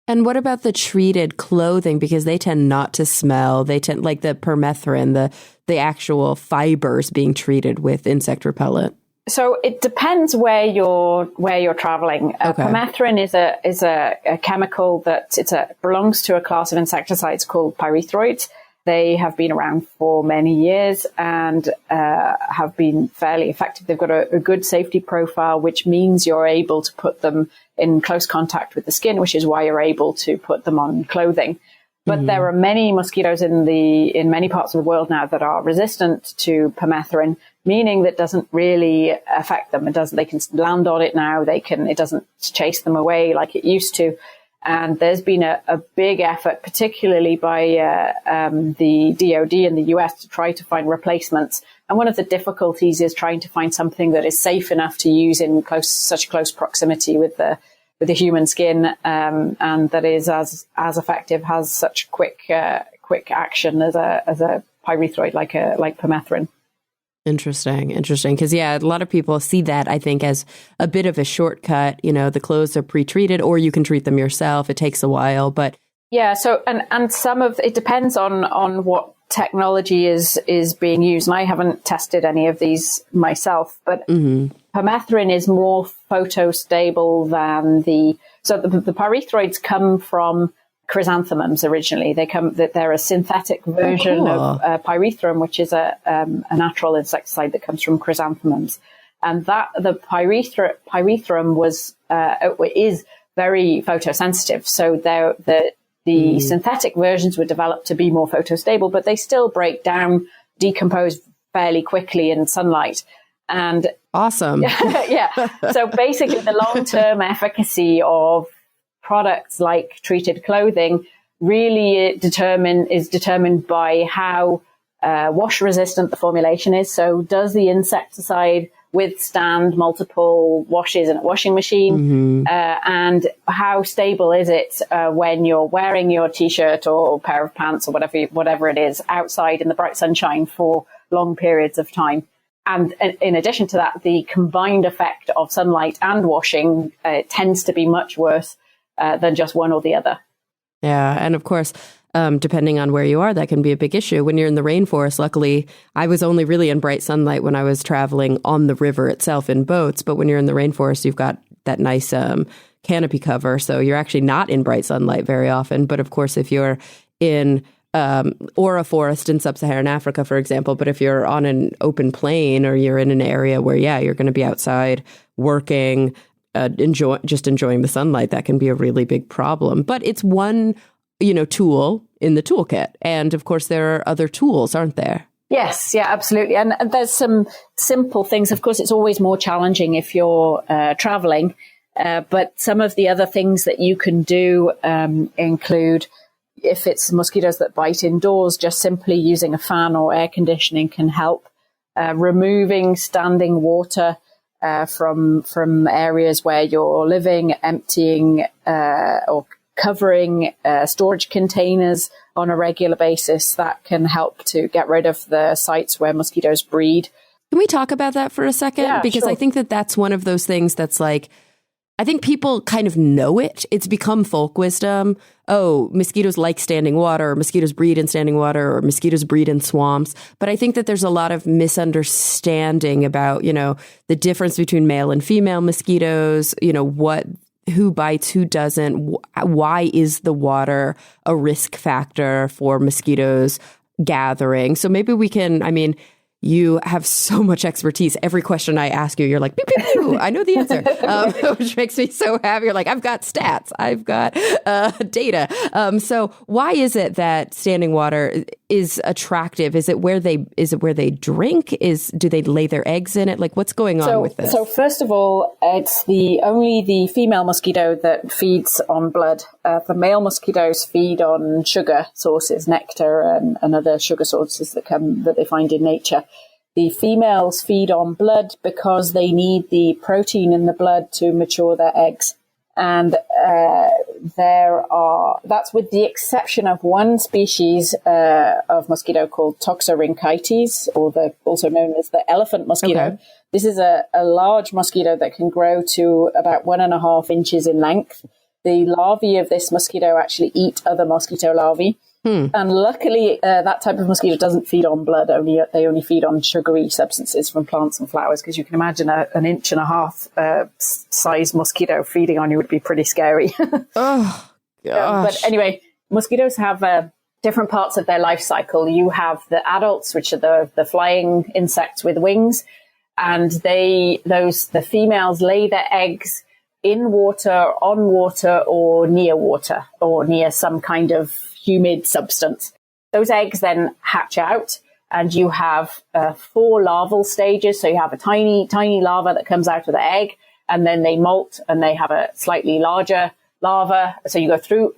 And what about the treated clothing? Because they tend not to smell. They tend, like the permethrin, the actual fibers being treated with insect repellent. So it depends where you're traveling. Okay. Permethrin is a chemical that belongs to a class of insecticides called pyrethroids, They have been around for many years and have been fairly effective. They've got a good safety profile, which means you're able to put them in close contact with the skin, which is why you're able to put them on clothing. But there are many mosquitoes in many parts of the world now that are resistant to permethrin, meaning that doesn't really affect them. They can land on it now. It doesn't chase them away like it used to. And there's been a big effort, particularly by the DoD in the US, to try to find replacements. And one of the difficulties is trying to find something that is safe enough to use in such close proximity with the human skin, and that is as effective, has such quick action as a pyrethroid like permethrin. Interesting. Because, a lot of people see that, I think, as a bit of a shortcut. The clothes are pre-treated, or you can treat them yourself. It takes a while, but yeah. So, and some of it depends on what technology is being used. And I haven't tested any of these myself, but permethrin is more photostable than the pyrethroids come from chrysanthemums originally. They're a synthetic version of pyrethrum, which is a natural insecticide that comes from chrysanthemums. And the pyrethrum is very photosensitive. So the synthetic versions were developed to be more photostable, but they still break down, decompose fairly quickly in sunlight. And awesome. Yeah. So basically the long-term efficacy of products like treated clothing really is determined by how wash resistant the formulation is. So does the insecticide withstand multiple washes in a washing machine? And how stable is it when you're wearing your t-shirt or pair of pants or whatever it is outside in the bright sunshine for long periods of time? And in addition to that, the combined effect of sunlight and washing tends to be much worse than just one or the other. Yeah. And of course, depending on where you are, that can be a big issue. When you're in the rainforest, luckily, I was only really in bright sunlight when I was traveling on the river itself in boats. But when you're in the rainforest, you've got that nice canopy cover. So you're actually not in bright sunlight very often. But of course, if you're in or a forest in sub-Saharan Africa, for example, but if you're on an open plain or you're in an area where, you're going to be outside working, enjoying the sunlight, that can be a really big problem. But it's one, tool in the toolkit. And of course, there are other tools, aren't there? Yes, yeah, absolutely. And there's some simple things. Of course, it's always more challenging if you're traveling. But some of the other things that you can do include, if it's mosquitoes that bite indoors, just simply using a fan or air conditioning can help. Removing standing water from areas where you're living, emptying or covering storage containers on a regular basis, that can help to get rid of the sites where mosquitoes breed. Can we talk about that for a second? Yeah, because sure. I think that's one of those things that's like, I think people kind of know it. It's become folk wisdom. Oh, mosquitoes like standing water, or mosquitoes breed in standing water, or mosquitoes breed in swamps. But I think that there's a lot of misunderstanding about, the difference between male and female mosquitoes, who bites, who doesn't, why is the water a risk factor for mosquitoes gathering? So maybe we can, you have so much expertise. Every question I ask you, you're like, pew, pew, pew. I know the answer, which makes me so happy. You're like, I've got stats. I've got data. So why is it that standing water is attractive? Is it where they drink? Do they lay their eggs in it? Like, what's going on with this? So first of all, it's only the female mosquito that feeds on blood. The male mosquitoes feed on sugar sources, nectar and other sugar sources that they find in nature. The females feed on blood because they need the protein in the blood to mature their eggs. And that's with the exception of one species of mosquito called Toxorhynchites, or also known as the elephant mosquito. Okay. This is a large mosquito that can grow to about 1.5 inches in length. The larvae of this mosquito actually eat other mosquito larvae. And luckily, that type of mosquito doesn't feed on blood. They only feed on sugary substances from plants and flowers, because you can imagine an 1.5 inch size mosquito feeding on you would be pretty scary. Oh, gosh. But anyway, mosquitoes have different parts of their life cycle. You have the adults, which are the flying insects with wings, and the females lay their eggs in water, on water, or near some kind of humid substance. Those eggs then hatch out, and you have 4 larval stages. So you have a tiny, tiny larva that comes out of the egg, and then they molt, and they have a slightly larger larva. So you go through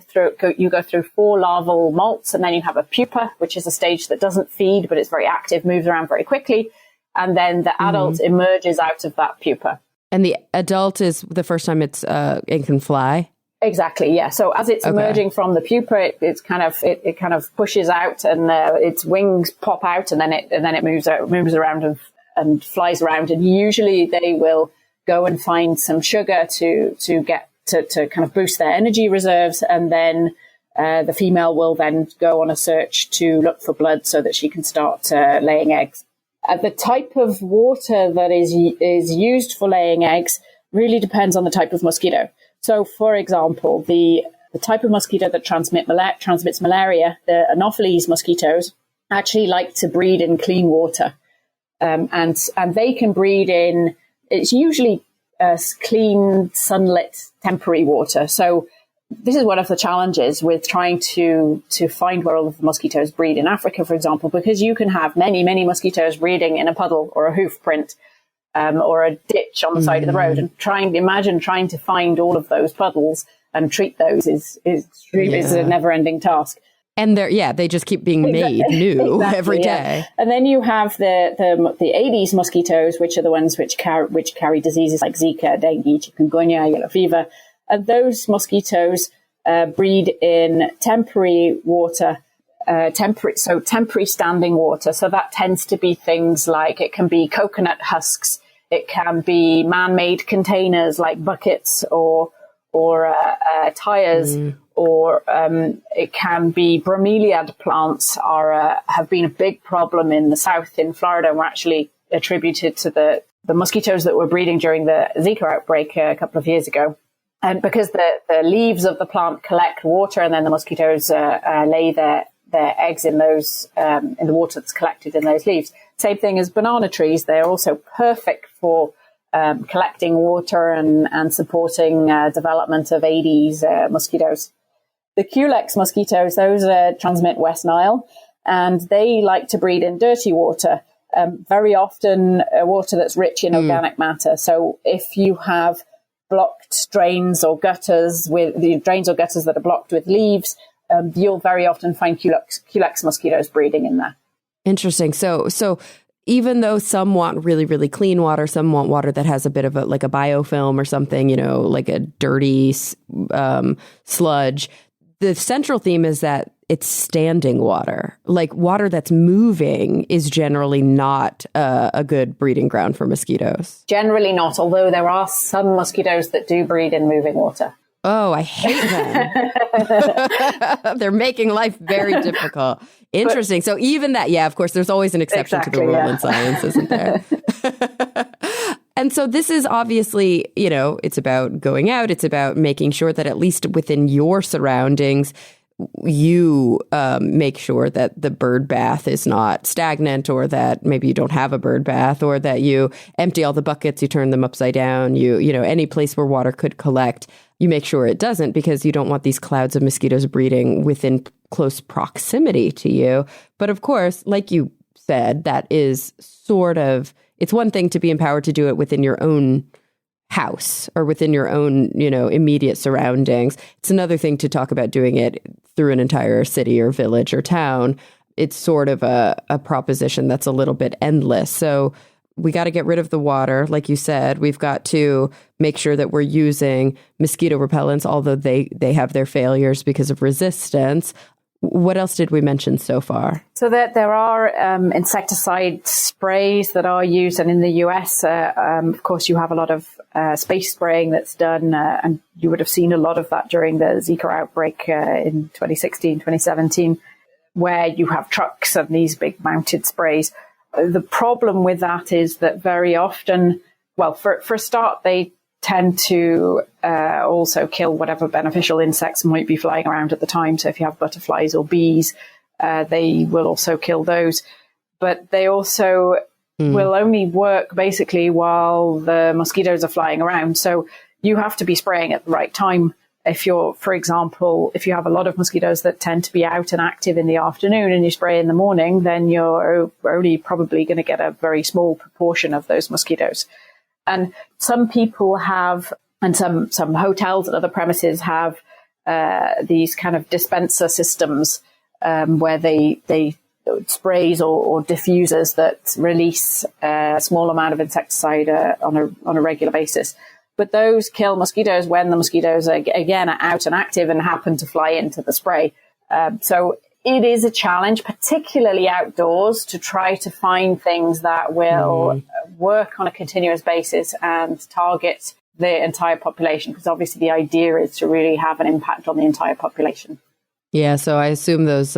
4 larval molts, and then you have a pupa, which is a stage that doesn't feed, but it's very active, moves around very quickly. And then the adult emerges out of that pupa. And the adult is the first time it can fly? Exactly, yeah. So as it's emerging from the pupa, it kind of pushes out, and its wings pop out, and then it moves around and flies around. And usually they will go and find some sugar to kind of boost their energy reserves, and then the female will then go on a search to look for blood so that she can start laying eggs. The type of water that is used for laying eggs really depends on the type of mosquito. So, for example, the type of mosquito that transmits malaria, the Anopheles mosquitoes, actually like to breed in clean water, and they can breed in. It's usually clean, sunlit, temporary water. So this is one of the challenges with trying to find where all of the mosquitoes breed in Africa, for example, because you can have many, many mosquitoes breeding in a puddle or a hoof print or a ditch on the side of the road. And imagine trying to find all of those puddles and treat those is a never-ending task. And they just keep being made new every day. Yeah. And then you have the Aedes mosquitoes, which are the ones which carry diseases like Zika, dengue, chikungunya, yellow fever. And those mosquitoes breed in temporary water, temporary standing water. So that tends to be things like, it can be coconut husks, it can be man-made containers like buckets or tires, or it can be bromeliad plants have been a big problem in the south in Florida, and were actually attributed to the mosquitoes that were breeding during the Zika outbreak a couple of years ago. And because the leaves of the plant collect water, and then the mosquitoes lay their eggs in those in the water that's collected in those leaves. Same thing as banana trees; they're also perfect for collecting water and supporting development of Aedes mosquitoes. The Culex mosquitoes, those transmit West Nile, and they like to breed in dirty water, very often water that's rich in organic matter. So if you have blocked drains or gutters that are blocked with leaves, you'll very often find Culex mosquitoes breeding in there. Interesting. So even though some want really, really clean water, some want water that has a bit of a biofilm or something, like a dirty sludge. The central theme is that it's standing water. Like water that's moving is generally not a good breeding ground for mosquitoes. Generally not, although there are some mosquitoes that do breed in moving water. Oh, I hate them. They're making life very difficult. Interesting. So even that, of course, there's always an exception to the rule in science, isn't there? And so this is obviously, it's about going out. It's about making sure that at least within your surroundings, you make sure that the bird bath is not stagnant, or that maybe you don't have a bird bath, or that you empty all the buckets, you turn them upside down, any place where water could collect, you make sure it doesn't, because you don't want these clouds of mosquitoes breeding within close proximity to you. But of course, like you said, that is it's one thing to be empowered to do it within your own house or within your own, immediate surroundings. It's another thing to talk about doing it through an entire city or village or town. It's sort of a proposition that's a little bit endless. So we got to get rid of the water. Like you said, we've got to make sure that we're using mosquito repellents, although they have their failures because of resistance. What else did we mention so far? So that there are insecticide sprays that are used, and in the US, of course, you have a lot of space spraying that's done, and you would have seen a lot of that during the Zika outbreak in 2016, 2017, where you have trucks and these big mounted sprays. The problem with that is that very often, well, for a start, they tend to also kill whatever beneficial insects might be flying around at the time. So if you have butterflies or bees, they will also kill those. But they also will only work basically while the mosquitoes are flying around. So you have to be spraying at the right time. If you're, for example, if you have a lot of mosquitoes that tend to be out and active in the afternoon and you spray in the morning, then you're only probably going to get a very small proportion of those mosquitoes. And some people have, and some hotels and other premises have these kind of dispenser systems where they sprays or diffusers that release a small amount of insecticide on a regular basis. But those kill mosquitoes when the mosquitoes are out and active and happen to fly into the spray. So it is a challenge, particularly outdoors, to try to find things that will work on a continuous basis and target the entire population, because obviously the idea is to really have an impact on the entire population. Yeah, so I assume those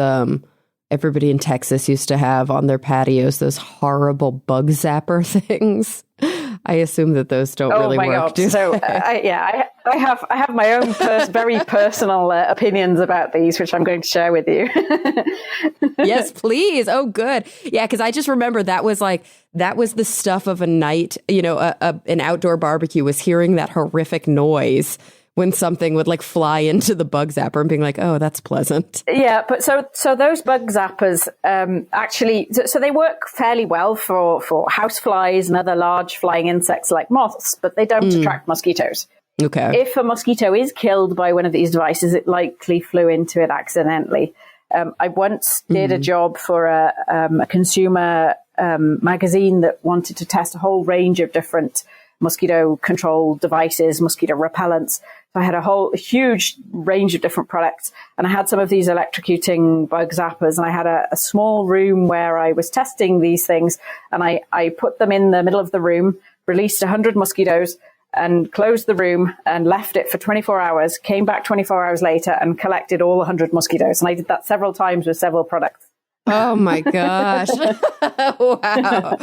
everybody in Texas used to have on their patios those horrible bug zapper things. I assume that those don't really work. God. So I have my own very personal opinions about these, which I'm going to share with you. Yes, please. Oh, good. Yeah, because I just remember that was the stuff of a night. You know, an outdoor barbecue was hearing that horrific noise when something would like fly into the bug zapper and being like, oh, that's pleasant. Yeah, but so those bug zappers actually, so they work fairly well for house flies and other large flying insects like moths, but they don't attract mosquitoes. Okay. If a mosquito is killed by one of these devices, it likely flew into it accidentally. I once did a job for a consumer magazine that wanted to test a whole range of different mosquito control devices, mosquito repellents. So I had a huge range of different products, and I had some of these electrocuting bug zappers, and I had a small room where I was testing these things, and I put them in the middle of the room, released 100 mosquitoes, and closed the room and left it for 24 hours, came back 24 hours later and collected all 100 mosquitoes. And I did that several times with several products. Oh my gosh. Wow.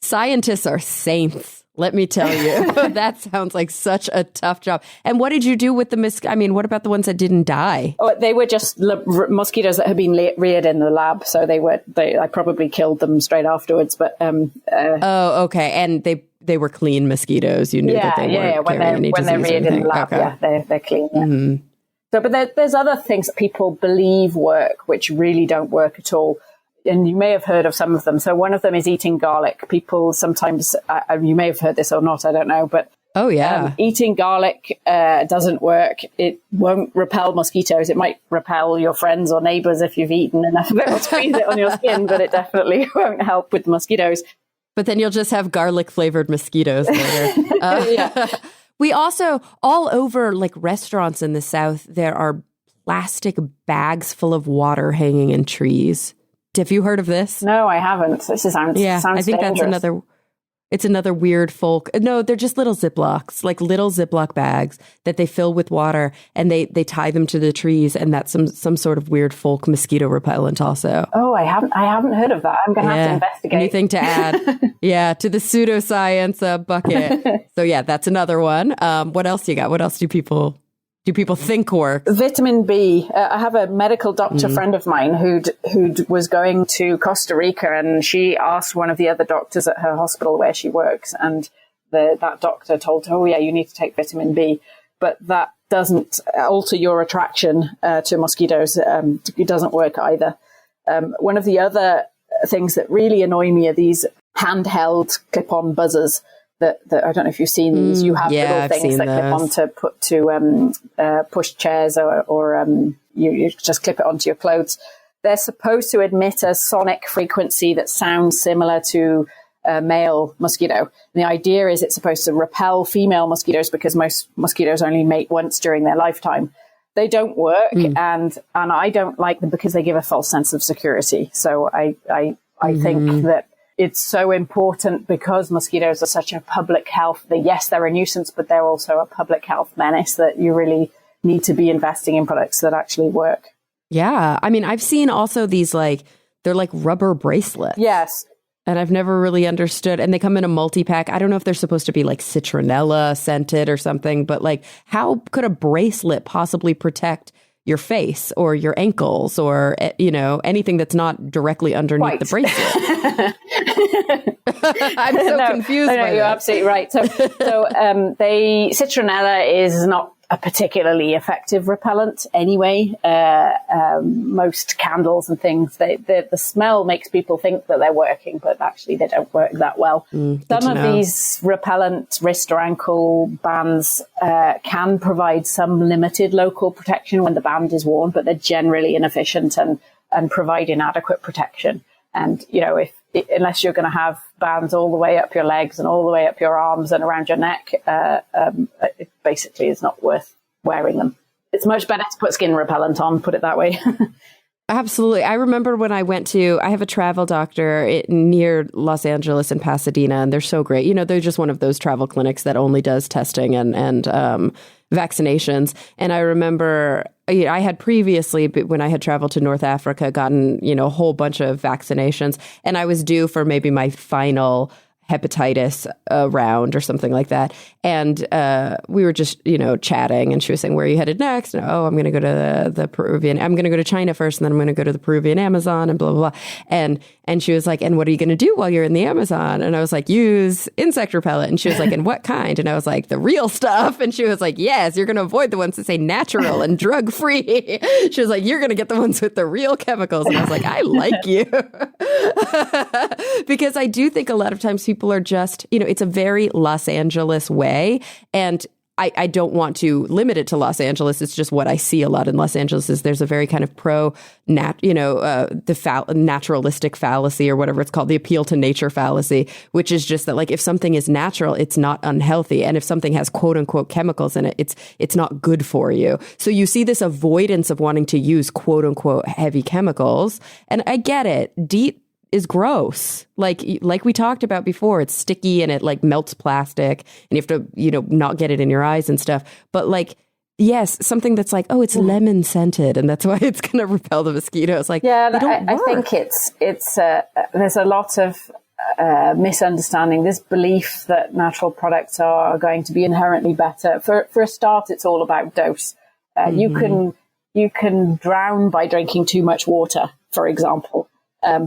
Scientists are saints. Let me tell you, that sounds like such a tough job. And what did you do with the what about the ones that didn't die? Oh, they were just mosquitoes that had been reared in the lab. So I probably killed them straight afterwards. But oh, okay. And they were clean mosquitoes. You knew that they weren't carrying any disease. When they're reared in the lab, okay. They're clean. Yeah. Mm-hmm. So, but there's other things that people believe work, which really don't work at all. And you may have heard of some of them. So one of them is eating garlic. People sometimes, you may have heard this or not, I don't know. But oh yeah, eating garlic doesn't work. It won't repel mosquitoes. It might repel your friends or neighbors if you've eaten enough of it or squeeze it on your skin, but it definitely won't help with the mosquitoes. But then you'll just have garlic flavored mosquitoes later. Yeah. We also, all over like restaurants in the South, there are plastic bags full of water hanging in trees. Have you heard of this? No, I haven't. This sounds I think dangerous. It's another weird folk. No, they're just little Ziplocs, like little Ziploc bags that they fill with water, and they tie them to the trees, and that's some sort of weird folk mosquito repellent also. Oh, I haven't heard of that. I'm going to have to investigate. Anything to add? To the pseudoscience bucket. So yeah, that's another one. What else you got? What else do people think works? Vitamin B. I have a medical doctor friend of mine who was going to Costa Rica, and she asked one of the other doctors at her hospital where she works, and that doctor told her, oh yeah, you need to take vitamin B. But that doesn't alter your attraction to mosquitoes. It doesn't work either. One of the other things that really annoy me are these handheld clip-on buzzers. That I don't know if you've seen these. You have little things that clip on to put to push chairs or you just clip it onto your clothes. They're supposed to emit a sonic frequency that sounds similar to a male mosquito. And the idea is it's supposed to repel female mosquitoes because most mosquitoes only mate once during their lifetime. They don't work, and I don't like them because they give a false sense of security. So I think that it's so important because mosquitoes are such a public health. They're a nuisance, but they're also a public health menace that you really need to be investing in products that actually work. Yeah. I mean, I've seen also these they're like rubber bracelets. Yes. And I've never really understood. And they come in a multi-pack. I don't know if they're supposed to be like citronella scented or something, but like how could a bracelet possibly protect your face or your ankles or, you know, anything that's not directly underneath the bracelet? I'm so confused by you're absolutely right. So citronella is not a particularly effective repellent anyway. Most candles and things, the smell makes people think that they're working, but actually they don't work that well. Some of these repellent wrist or ankle bands can provide some limited local protection when the band is worn, but they're generally inefficient and provide inadequate protection. And, you know, unless you're going to have bands all the way up your legs and all the way up your arms and around your neck, it basically is not worth wearing them. It's much better to put skin repellent on, put it that way. Absolutely. I remember when I have a travel doctor near Los Angeles and Pasadena, and they're so great. You know, they're just one of those travel clinics that only does testing and vaccinations. And I remember I had previously, when I had traveled to North Africa, gotten, you know, a whole bunch of vaccinations, and I was due for maybe my final hepatitis round or something like that. And we were just, you know, chatting, and she was saying, where are you headed next? And, I'm going to go to the Peruvian, I'm going to go to China first, and then I'm going to go to the Peruvian Amazon and blah, blah, blah. And she was like, and what are you going to do while you're in the Amazon? And I was like, use insect repellent. And she was like, and what kind? And I was like, the real stuff. And she was like, yes, you're going to avoid the ones that say natural and drug free. She was like, you're going to get the ones with the real chemicals. And I was like, I like you. Because I do think a lot of times people are just, you know, it's a very Los Angeles way. And I don't want to limit it to Los Angeles. It's just what I see a lot in Los Angeles is there's a very kind of naturalistic fallacy or whatever it's called, the appeal to nature fallacy, which is just that like if something is natural, it's not unhealthy. And if something has quote unquote chemicals in it, it's not good for you. So you see this avoidance of wanting to use quote unquote heavy chemicals. And I get it. DEET is gross. Like we talked about before, it's sticky and it like melts plastic and you have to, you know, not get it in your eyes and stuff. But like, yes, something that's like, it's lemon scented and that's why it's going to repel the mosquitoes. Like, yeah, I think it's there's a lot of misunderstanding, this belief that natural products are going to be inherently better. For a start, it's all about dose. You can drown by drinking too much water, for example.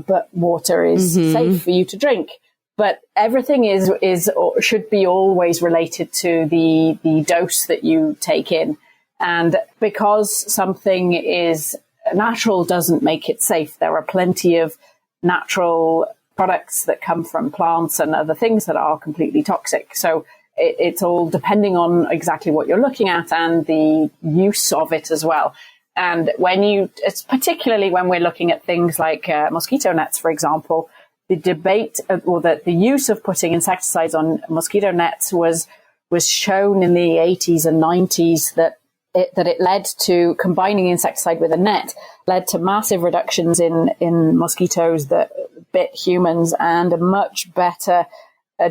But water is safe for you to drink. But everything is or should be always related to the dose that you take in. And because something is natural doesn't make it safe. There are plenty of natural products that come from plants and other things that are completely toxic. So it's all depending on exactly what you're looking at and the use of it as well. And it's particularly when we're looking at things like mosquito nets, for example, the debate or the use of putting insecticides on mosquito nets was shown in the 80s and 90s that it led to combining insecticide with a net, led to massive reductions in mosquitoes that bit humans and a much better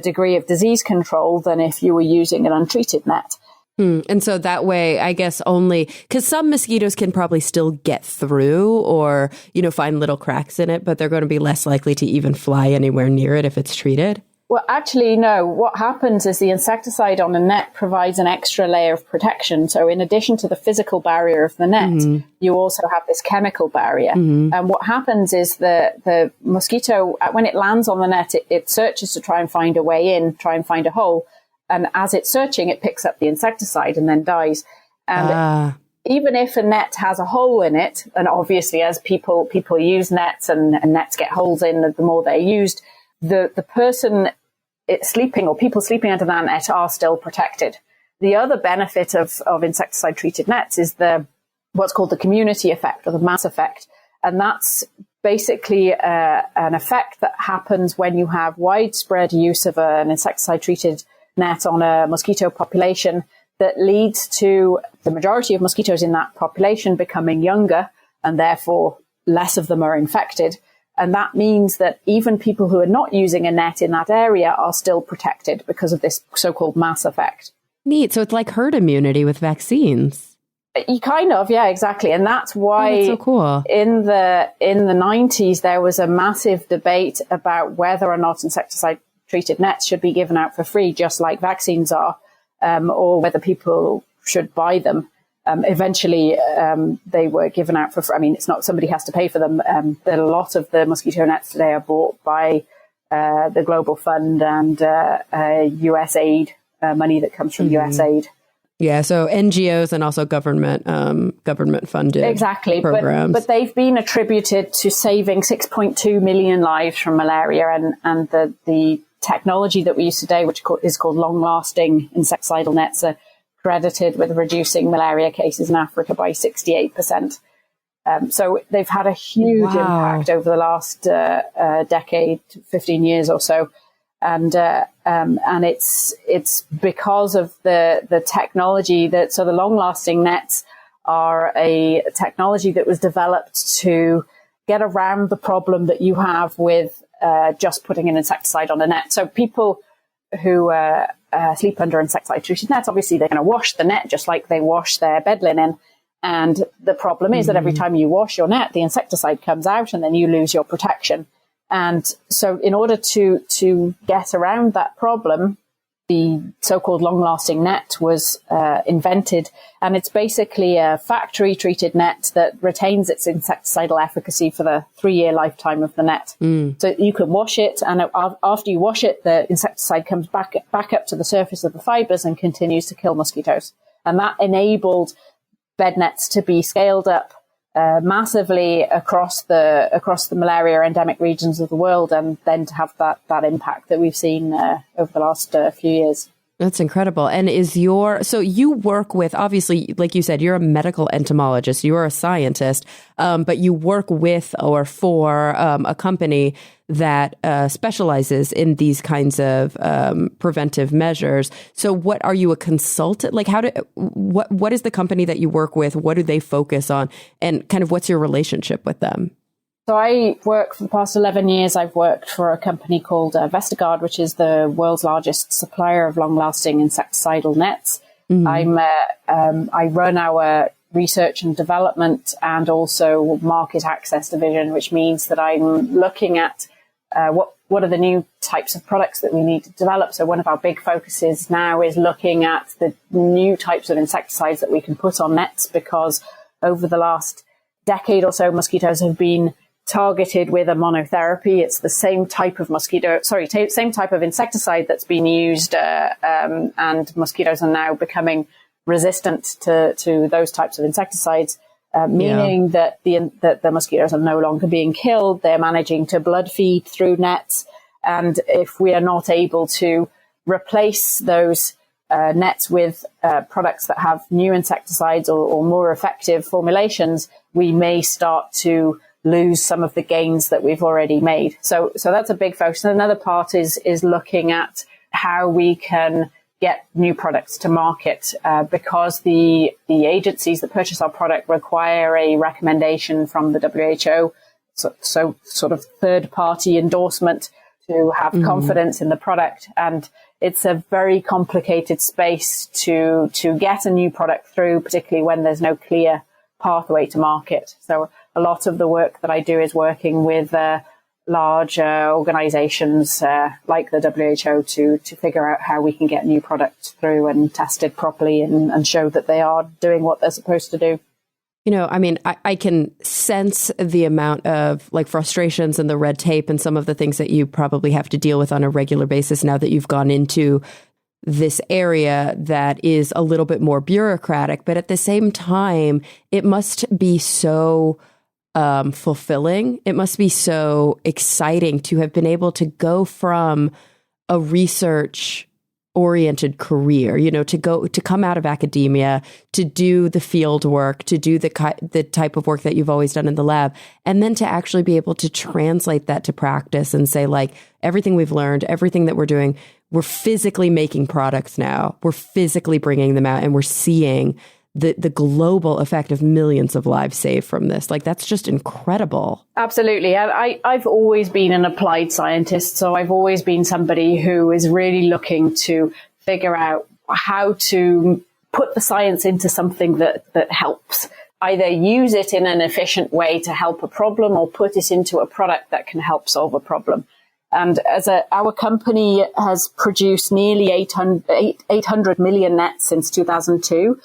degree of disease control than if you were using an untreated net. And so that way, I guess only because some mosquitoes can probably still get through or, you know, find little cracks in it, but they're going to be less likely to even fly anywhere near it if it's treated. Well, actually, no. What happens is the insecticide on a net provides an extra layer of protection. So in addition to the physical barrier of the net, you also have this chemical barrier. And what happens is the mosquito, when it lands on the net, it searches to try and find a way in, try and find a hole. And as it's searching, it picks up the insecticide and then dies. And even if a net has a hole in it, and obviously as people use nets and nets get holes in, the more they're used, the person sleeping or people sleeping under that net are still protected. The other benefit of insecticide-treated nets is what's called the community effect or the mass effect. And that's basically an effect that happens when you have widespread use of an insecticide-treated net on a mosquito population that leads to the majority of mosquitoes in that population becoming younger and therefore less of them are infected. And that means that even people who are not using a net in that area are still protected because of this so-called mass effect. Neat. So it's like herd immunity with vaccines. You kind of, yeah, exactly. And that's why that's so cool. In the 90s, there was a massive debate about whether or not insecticide treated nets should be given out for free, just like vaccines are, or whether people should buy them. Eventually, they were given out for free. I mean, it's not somebody has to pay for them. A lot of the mosquito nets today are bought by the Global Fund and US aid, money that comes from US aid. Yeah, so NGOs and also government funded exactly programs. But they've been attributed to saving 6.2 million lives from malaria, and the technology that we use today, which is called long-lasting insecticidal nets, are credited with reducing malaria cases in Africa by 68%. So they've had a huge impact over the last decade, 15 years or so. And it's because of the technology so the long-lasting nets are a technology that was developed to get around the problem that you have with just putting an insecticide on a net. So people who sleep under insecticide-treated nets, obviously they're going to wash the net just like they wash their bed linen. And the problem is that every time you wash your net, the insecticide comes out and then you lose your protection. And so in order to get around that problem, the so-called long-lasting net was invented. And it's basically a factory-treated net that retains its insecticidal efficacy for the 3-year lifetime of the net. So you can wash it, and after you wash it, the insecticide comes back up to the surface of the fibers and continues to kill mosquitoes. And that enabled bed nets to be scaled up massively across the malaria endemic regions of the world, and then to have that impact that we've seen over the last few years. That's incredible. And so you work with, obviously, like you said, you're a medical entomologist, you're a scientist, but you work with or for a company that specializes in these kinds of preventive measures. So what are you, a consultant? Like what is the company that you work with? What do they focus on? And kind of what's your relationship with them? So I work for the past 11 years. I've worked for a company called Vestergaard, which is the world's largest supplier of long-lasting insecticidal nets. I run our research and development and also market access division, which means that I'm looking at what are the new types of products that we need to develop. So one of our big focuses now is looking at the new types of insecticides that we can put on nets, because over the last decade or so, mosquitoes have been targeted with a monotherapy. It's the same type of same type of insecticide that's been used, and mosquitoes are now becoming resistant to those types of insecticides, meaning that the mosquitoes are no longer being killed. They're managing to blood feed through nets. And if we are not able to replace those nets with products that have new insecticides or more effective formulations, we may start to lose some of the gains that we've already made. So that's a big focus. And another part is looking at how we can get new products to market, because the agencies that purchase our product require a recommendation from the WHO, so sort of third-party endorsement to have confidence in the product. And it's a very complicated space to get a new product through, particularly when there's no clear pathway to market. So a lot of the work that I do is working with large organizations like the WHO to figure out how we can get new products through and tested properly and show that they are doing what they're supposed to do. You know, I mean, I can sense the amount of like frustrations and the red tape and some of the things that you probably have to deal with on a regular basis now that you've gone into this area that is a little bit more bureaucratic. But at the same time, it must be so fulfilling. It must be so exciting to have been able to go from a research oriented career, you know, to come out of academia, to do the field work, to do the type of work that you've always done in the lab, and then to actually be able to translate that to practice and say, like, everything we've learned, everything that we're doing, we're physically making products now, we're physically bringing them out, and we're seeing the global effect of millions of lives saved from this. Like, that's just incredible. Absolutely. I've always been an applied scientist, so I've always been somebody who is really looking to figure out how to put the science into something that helps. Either use it in an efficient way to help a problem or put it into a product that can help solve a problem. And our company has produced nearly 800 million nets since 2002.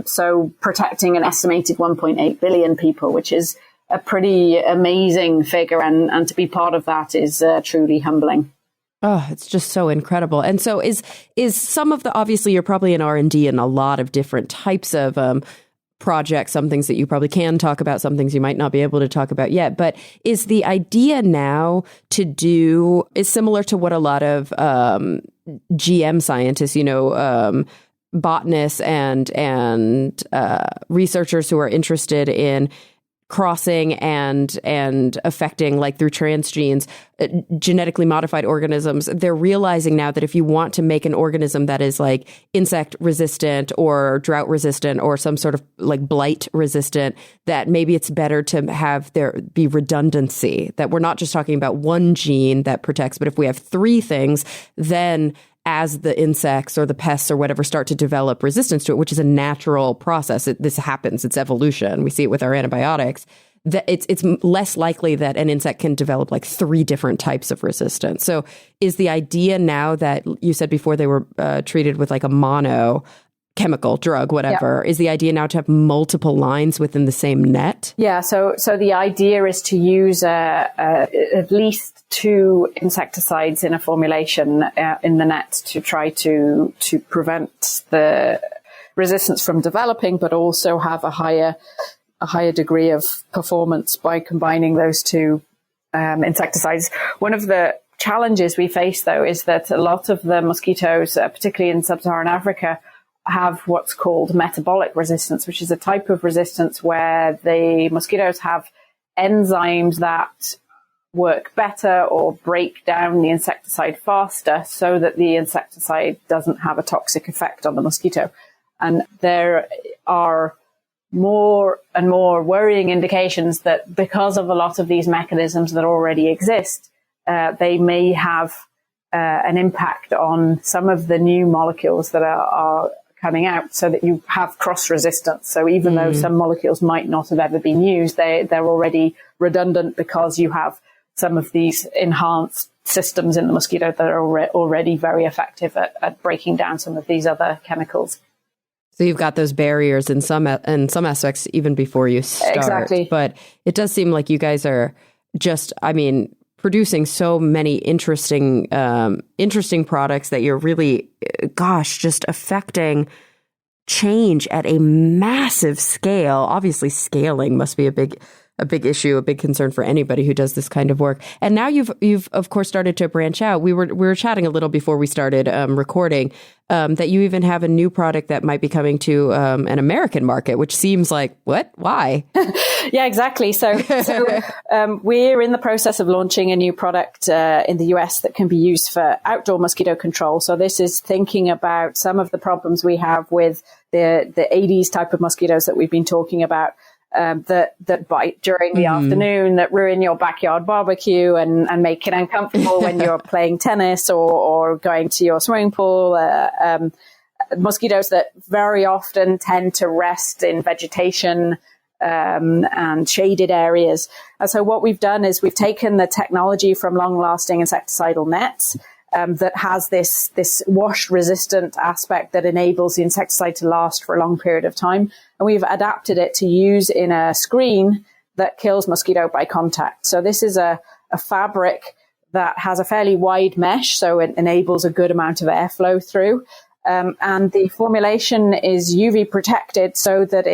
So protecting an estimated 1.8 billion people, which is a pretty amazing figure. And to be part of that is truly humbling. Oh, it's just so incredible. And so is some of the, obviously you're probably in R&D in a lot of different types of projects, some things that you probably can talk about, some things you might not be able to talk about yet. But is the idea now is similar to what a lot of GM scientists, botanists and researchers who are interested in crossing and affecting, like through transgenes, genetically modified organisms, they're realizing now that if you want to make an organism that is like insect resistant or drought resistant or some sort of like blight resistant, that maybe it's better to have there be redundancy, that we're not just talking about one gene that protects, but if we have three things, then as the insects or the pests or whatever start to develop resistance to it, which is a natural process, this happens, it's evolution. We see it with our antibiotics. That it's less likely that an insect can develop like three different types of resistance. So is the idea now that you said before they were treated with like a mono chemical drug, whatever, is the idea now to have multiple lines within the same net? Yeah. So the idea is to use at least 2 insecticides in a formulation in the net to try to prevent the resistance from developing, but also have a higher degree of performance by combining those 2 insecticides. One of the challenges we face, though, is that a lot of the mosquitoes, particularly in sub-Saharan Africa, have what's called metabolic resistance, which is a type of resistance where the mosquitoes have enzymes that work better or break down the insecticide faster so that the insecticide doesn't have a toxic effect on the mosquito. And there are more and more worrying indications that because of a lot of these mechanisms that already exist, they may have an impact on some of the new molecules that are coming out, so that you have cross resistance. So even though some molecules might not have ever been used, they're already redundant because you have some of these enhanced systems in the mosquito that are already very effective at breaking down some of these other chemicals. So you've got those barriers in some aspects even before you start. Exactly. But it does seem like you guys are just, producing so many interesting products that you're really, just affecting change at a massive scale. Obviously, scaling must be a big issue, a big concern for anybody who does this kind of work. And now you've of course started to branch out. We were chatting a little before we started recording that you even have a new product that might be coming to an American market, which seems like, what? Why? Yeah, exactly. So we're in the process of launching a new product in the US that can be used for outdoor mosquito control. So this is thinking about some of the problems we have with the Aedes type of mosquitoes that we've been talking about. That bite during the afternoon, that ruin your backyard barbecue and make it uncomfortable when you're playing tennis or going to your swimming pool. Mosquitoes that very often tend to rest in vegetation and shaded areas. And so what we've done is we've taken the technology from long-lasting insecticidal nets that has this wash-resistant aspect that enables the insecticide to last for a long period of time. And we've adapted it to use in a screen that kills mosquito by contact. So this is a fabric that has a fairly wide mesh, so it enables a good amount of airflow through. And the formulation is UV protected so that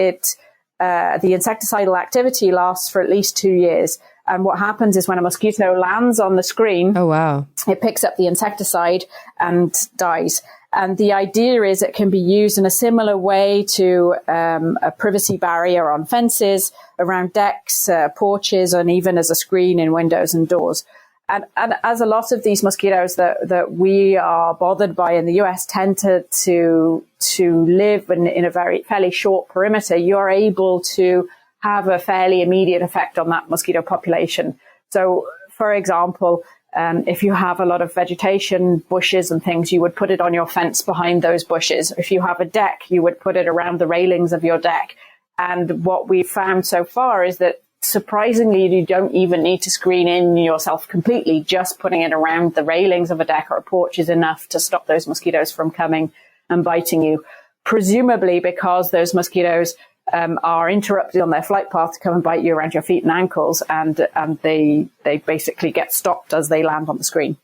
the insecticidal activity lasts for at least 2 years. And what happens is when a mosquito lands on the screen, it picks up the insecticide and dies. And the idea is it can be used in a similar way to a privacy barrier on fences, around decks, porches, and even as a screen in windows and doors. And as a lot of these mosquitoes that we are bothered by in the US tend to live in a fairly short perimeter, you're able to have a fairly immediate effect on that mosquito population. So, for example, If you have a lot of vegetation, bushes and things, you would put it on your fence behind those bushes. If you have a deck, you would put it around the railings of your deck. And what we've found so far is that surprisingly, you don't even need to screen in yourself completely. Just putting it around the railings of a deck or a porch is enough to stop those mosquitoes from coming and biting you. Presumably because those mosquitoes are interrupted on their flight path to come and bite you around your feet and ankles, and they basically get stopped as they land on the screen.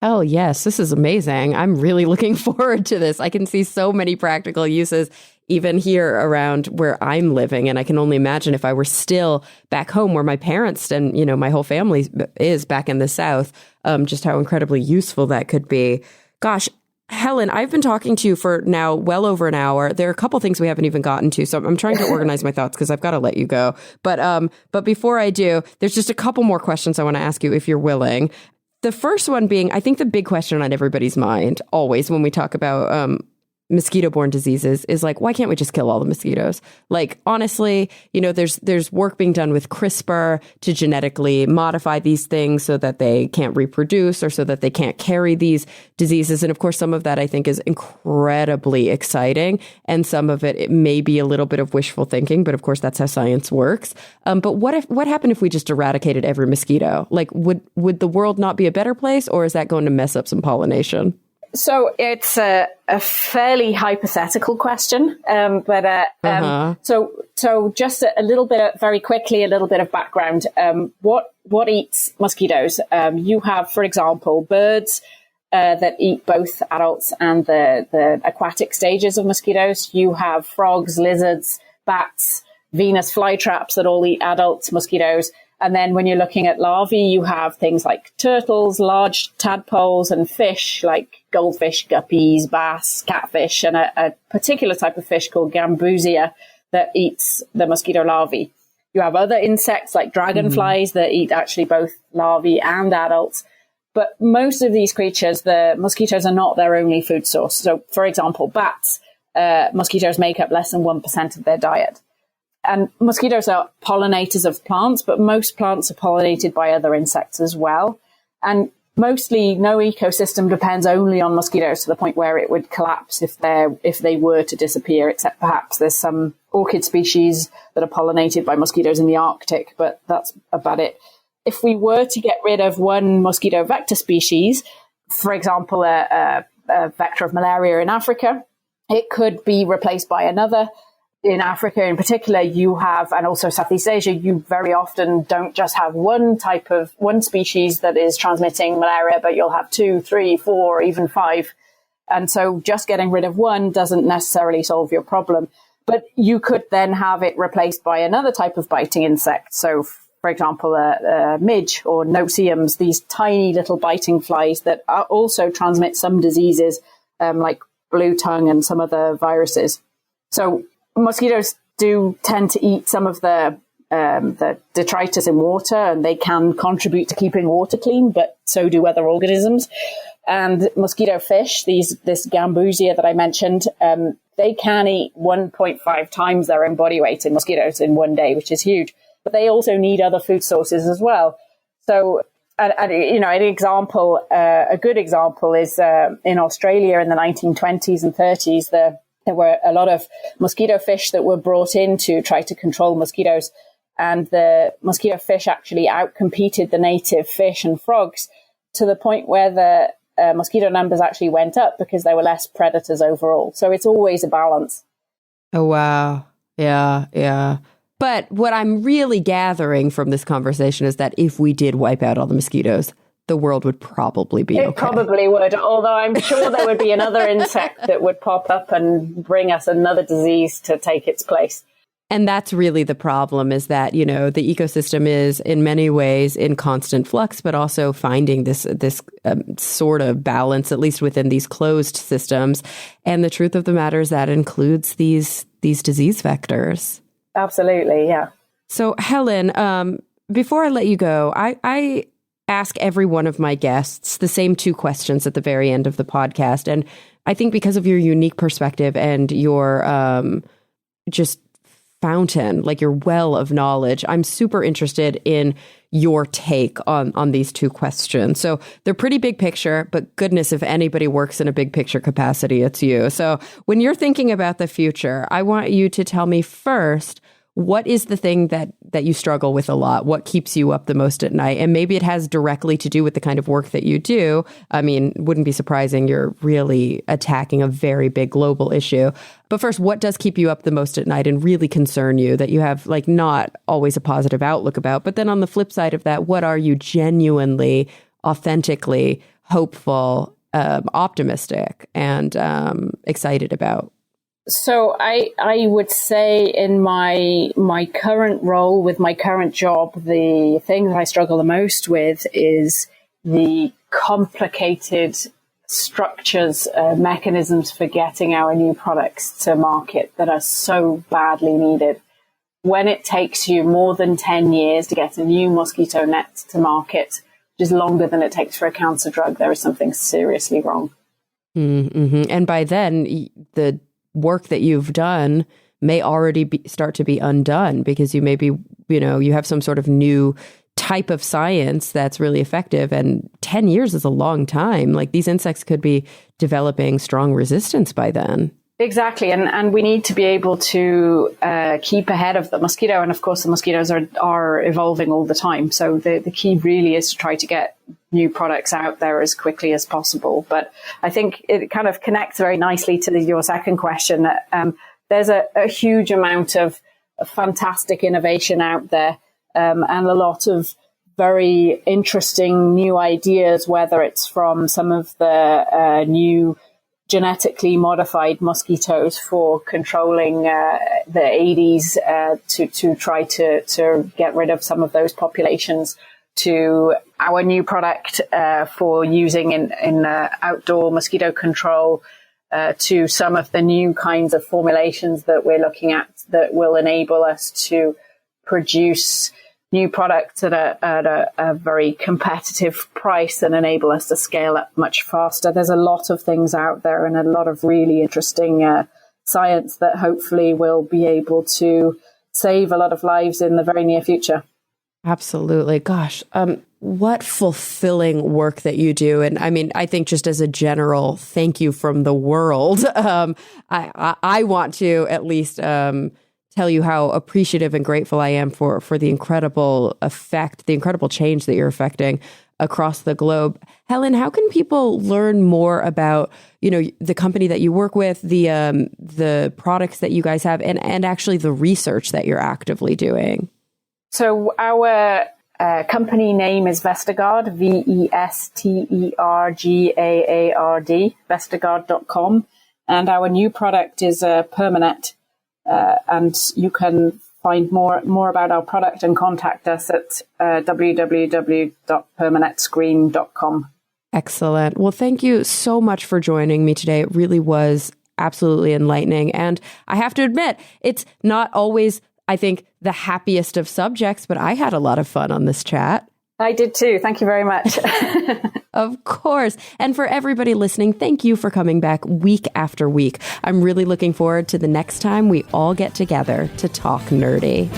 Oh, yes. This is amazing. I'm really looking forward to this. I can see so many practical uses even here around where I'm living. And I can only imagine if I were still back home where my parents and, my whole family is back in the South, just how incredibly useful that could be. Gosh, Helen, I've been talking to you for now well over an hour. There are a couple things we haven't even gotten to, so I'm trying to organize my thoughts because I've got to let you go. But before I do, there's just a couple more questions I want to ask you if you're willing. The first one being, I think the big question on everybody's mind always when we talk about mosquito-borne diseases is like, why can't we just kill all the mosquitoes? Like, honestly, there's work being done with CRISPR to genetically modify these things so that they can't reproduce or so that they can't carry these diseases. And of course, some of that I think is incredibly exciting. And some of it may be a little bit of wishful thinking, but of course, that's how science works. But what happened if we just eradicated every mosquito? Like, would the world not be a better place, or is that going to mess up some pollination? So it's a fairly hypothetical question, so just a little bit, very quickly, a little bit of background. What eats mosquitoes? You have, for example, birds that eat both adults and the aquatic stages of mosquitoes. You have frogs, lizards, bats, Venus flytraps that all eat adult mosquitoes. And then when you're looking at larvae, you have things like turtles, large tadpoles, and fish like goldfish, guppies, bass, catfish, and a particular type of fish called gambusia that eats the mosquito larvae. You have other insects like dragonflies that eat actually both larvae and adults. But most of these creatures, the mosquitoes are not their only food source. So, for example, bats, mosquitoes make up less than 1% of their diet. And mosquitoes are pollinators of plants, but most plants are pollinated by other insects as well. And mostly no ecosystem depends only on mosquitoes to the point where it would collapse if they were to disappear, except perhaps there's some orchid species that are pollinated by mosquitoes in the Arctic, but that's about it. If we were to get rid of one mosquito vector species, for example, a vector of malaria in Africa, it could be replaced by another. In Africa in particular, you have, and also Southeast Asia, you very often don't just have one species that is transmitting malaria, but you'll have 2, 3, 4, even 5. And so just getting rid of one doesn't necessarily solve your problem. But you could then have it replaced by another type of biting insect. So, for example, a midge or no-see-ums, these tiny little biting flies that also transmit some diseases like blue tongue and some other viruses. So mosquitoes do tend to eat some of the detritus in water, and they can contribute to keeping water clean, but so do other organisms. And mosquito fish, this gambusia that I mentioned, they can eat 1.5 times their own body weight in mosquitoes in one day, which is huge. But they also need other food sources as well. So, an example, a good example is in Australia in the 1920s and 30s, there were a lot of mosquito fish that were brought in to try to control mosquitoes. And the mosquito fish actually outcompeted the native fish and frogs to the point where the mosquito numbers actually went up because there were less predators overall. So it's always a balance. Oh, wow. Yeah. But what I'm really gathering from this conversation is that if we did wipe out all the mosquitoes, the world would probably be okay. It probably would, although I'm sure there would be another insect that would pop up and bring us another disease to take its place. And that's really the problem, is that, the ecosystem is in many ways in constant flux, but also finding this sort of balance, at least within these closed systems. And the truth of the matter is that includes these disease vectors. Absolutely, yeah. So, Helen, before I let you go, I ask every one of my guests the same 2 questions at the very end of the podcast. And I think because of your unique perspective and your just fountain, like your well of knowledge. I'm super interested in your take on these two questions. So they're pretty big picture, but goodness, if anybody works in a big picture capacity, it's you. So when you're thinking about the future, I want you to tell me first, what is the thing that you struggle with a lot? What keeps you up the most at night? And maybe it has directly to do with the kind of work that you do. I mean, wouldn't be surprising. You're really attacking a very big global issue. But first, what does keep you up the most at night and really concern you that you have like not always a positive outlook about? But then on the flip side of that, what are you genuinely, authentically hopeful, optimistic, and excited about? So I would say in my current role with my current job, the thing that I struggle the most with is the complicated structures, mechanisms for getting our new products to market that are so badly needed. When it takes you more than 10 years to get a new mosquito net to market, which is longer than it takes for a cancer drug, there is something seriously wrong. Mm-hmm. And by then, the work that you've done may already start to be undone because you may be, you have some sort of new type of science that's really effective. And 10 years is a long time. Like these insects could be developing strong resistance by then. Exactly. And we need to be able to keep ahead of the mosquito. And of course, the mosquitoes are evolving all the time. So the key really is to try to get new products out there as quickly as possible. But I think it kind of connects very nicely to your second question. There's a huge amount of fantastic innovation out there and a lot of very interesting new ideas, whether it's from some of the new genetically modified mosquitoes for controlling the Aedes to try to get rid of some of those populations, to our new product for using in outdoor mosquito control, to some of the new kinds of formulations that we're looking at that will enable us to produce new products at a very competitive price and enable us to scale up much faster. There's a lot of things out there and a lot of really interesting science that hopefully will be able to save a lot of lives in the very near future. Absolutely. Gosh, what fulfilling work that you do. And I mean, I think just as a general thank you from the world, I want to at least tell you how appreciative and grateful I am for the incredible effect, the incredible change that you're affecting across the globe. Helen, how can people learn more about, the company that you work with, the products that you guys have, and actually the research that you're actively doing? So our company name is Vestergaard, Vestergaard, Vestergaard.com. And our new product is Permanet. And you can find more about our product and contact us at www.permanetscreen.com. Excellent. Well, thank you so much for joining me today. It really was absolutely enlightening. And I have to admit, it's not always, I think, the happiest of subjects, but I had a lot of fun on this chat. I did too. Thank you very much. Of course. And for everybody listening, thank you for coming back week after week. I'm really looking forward to the next time we all get together to talk nerdy.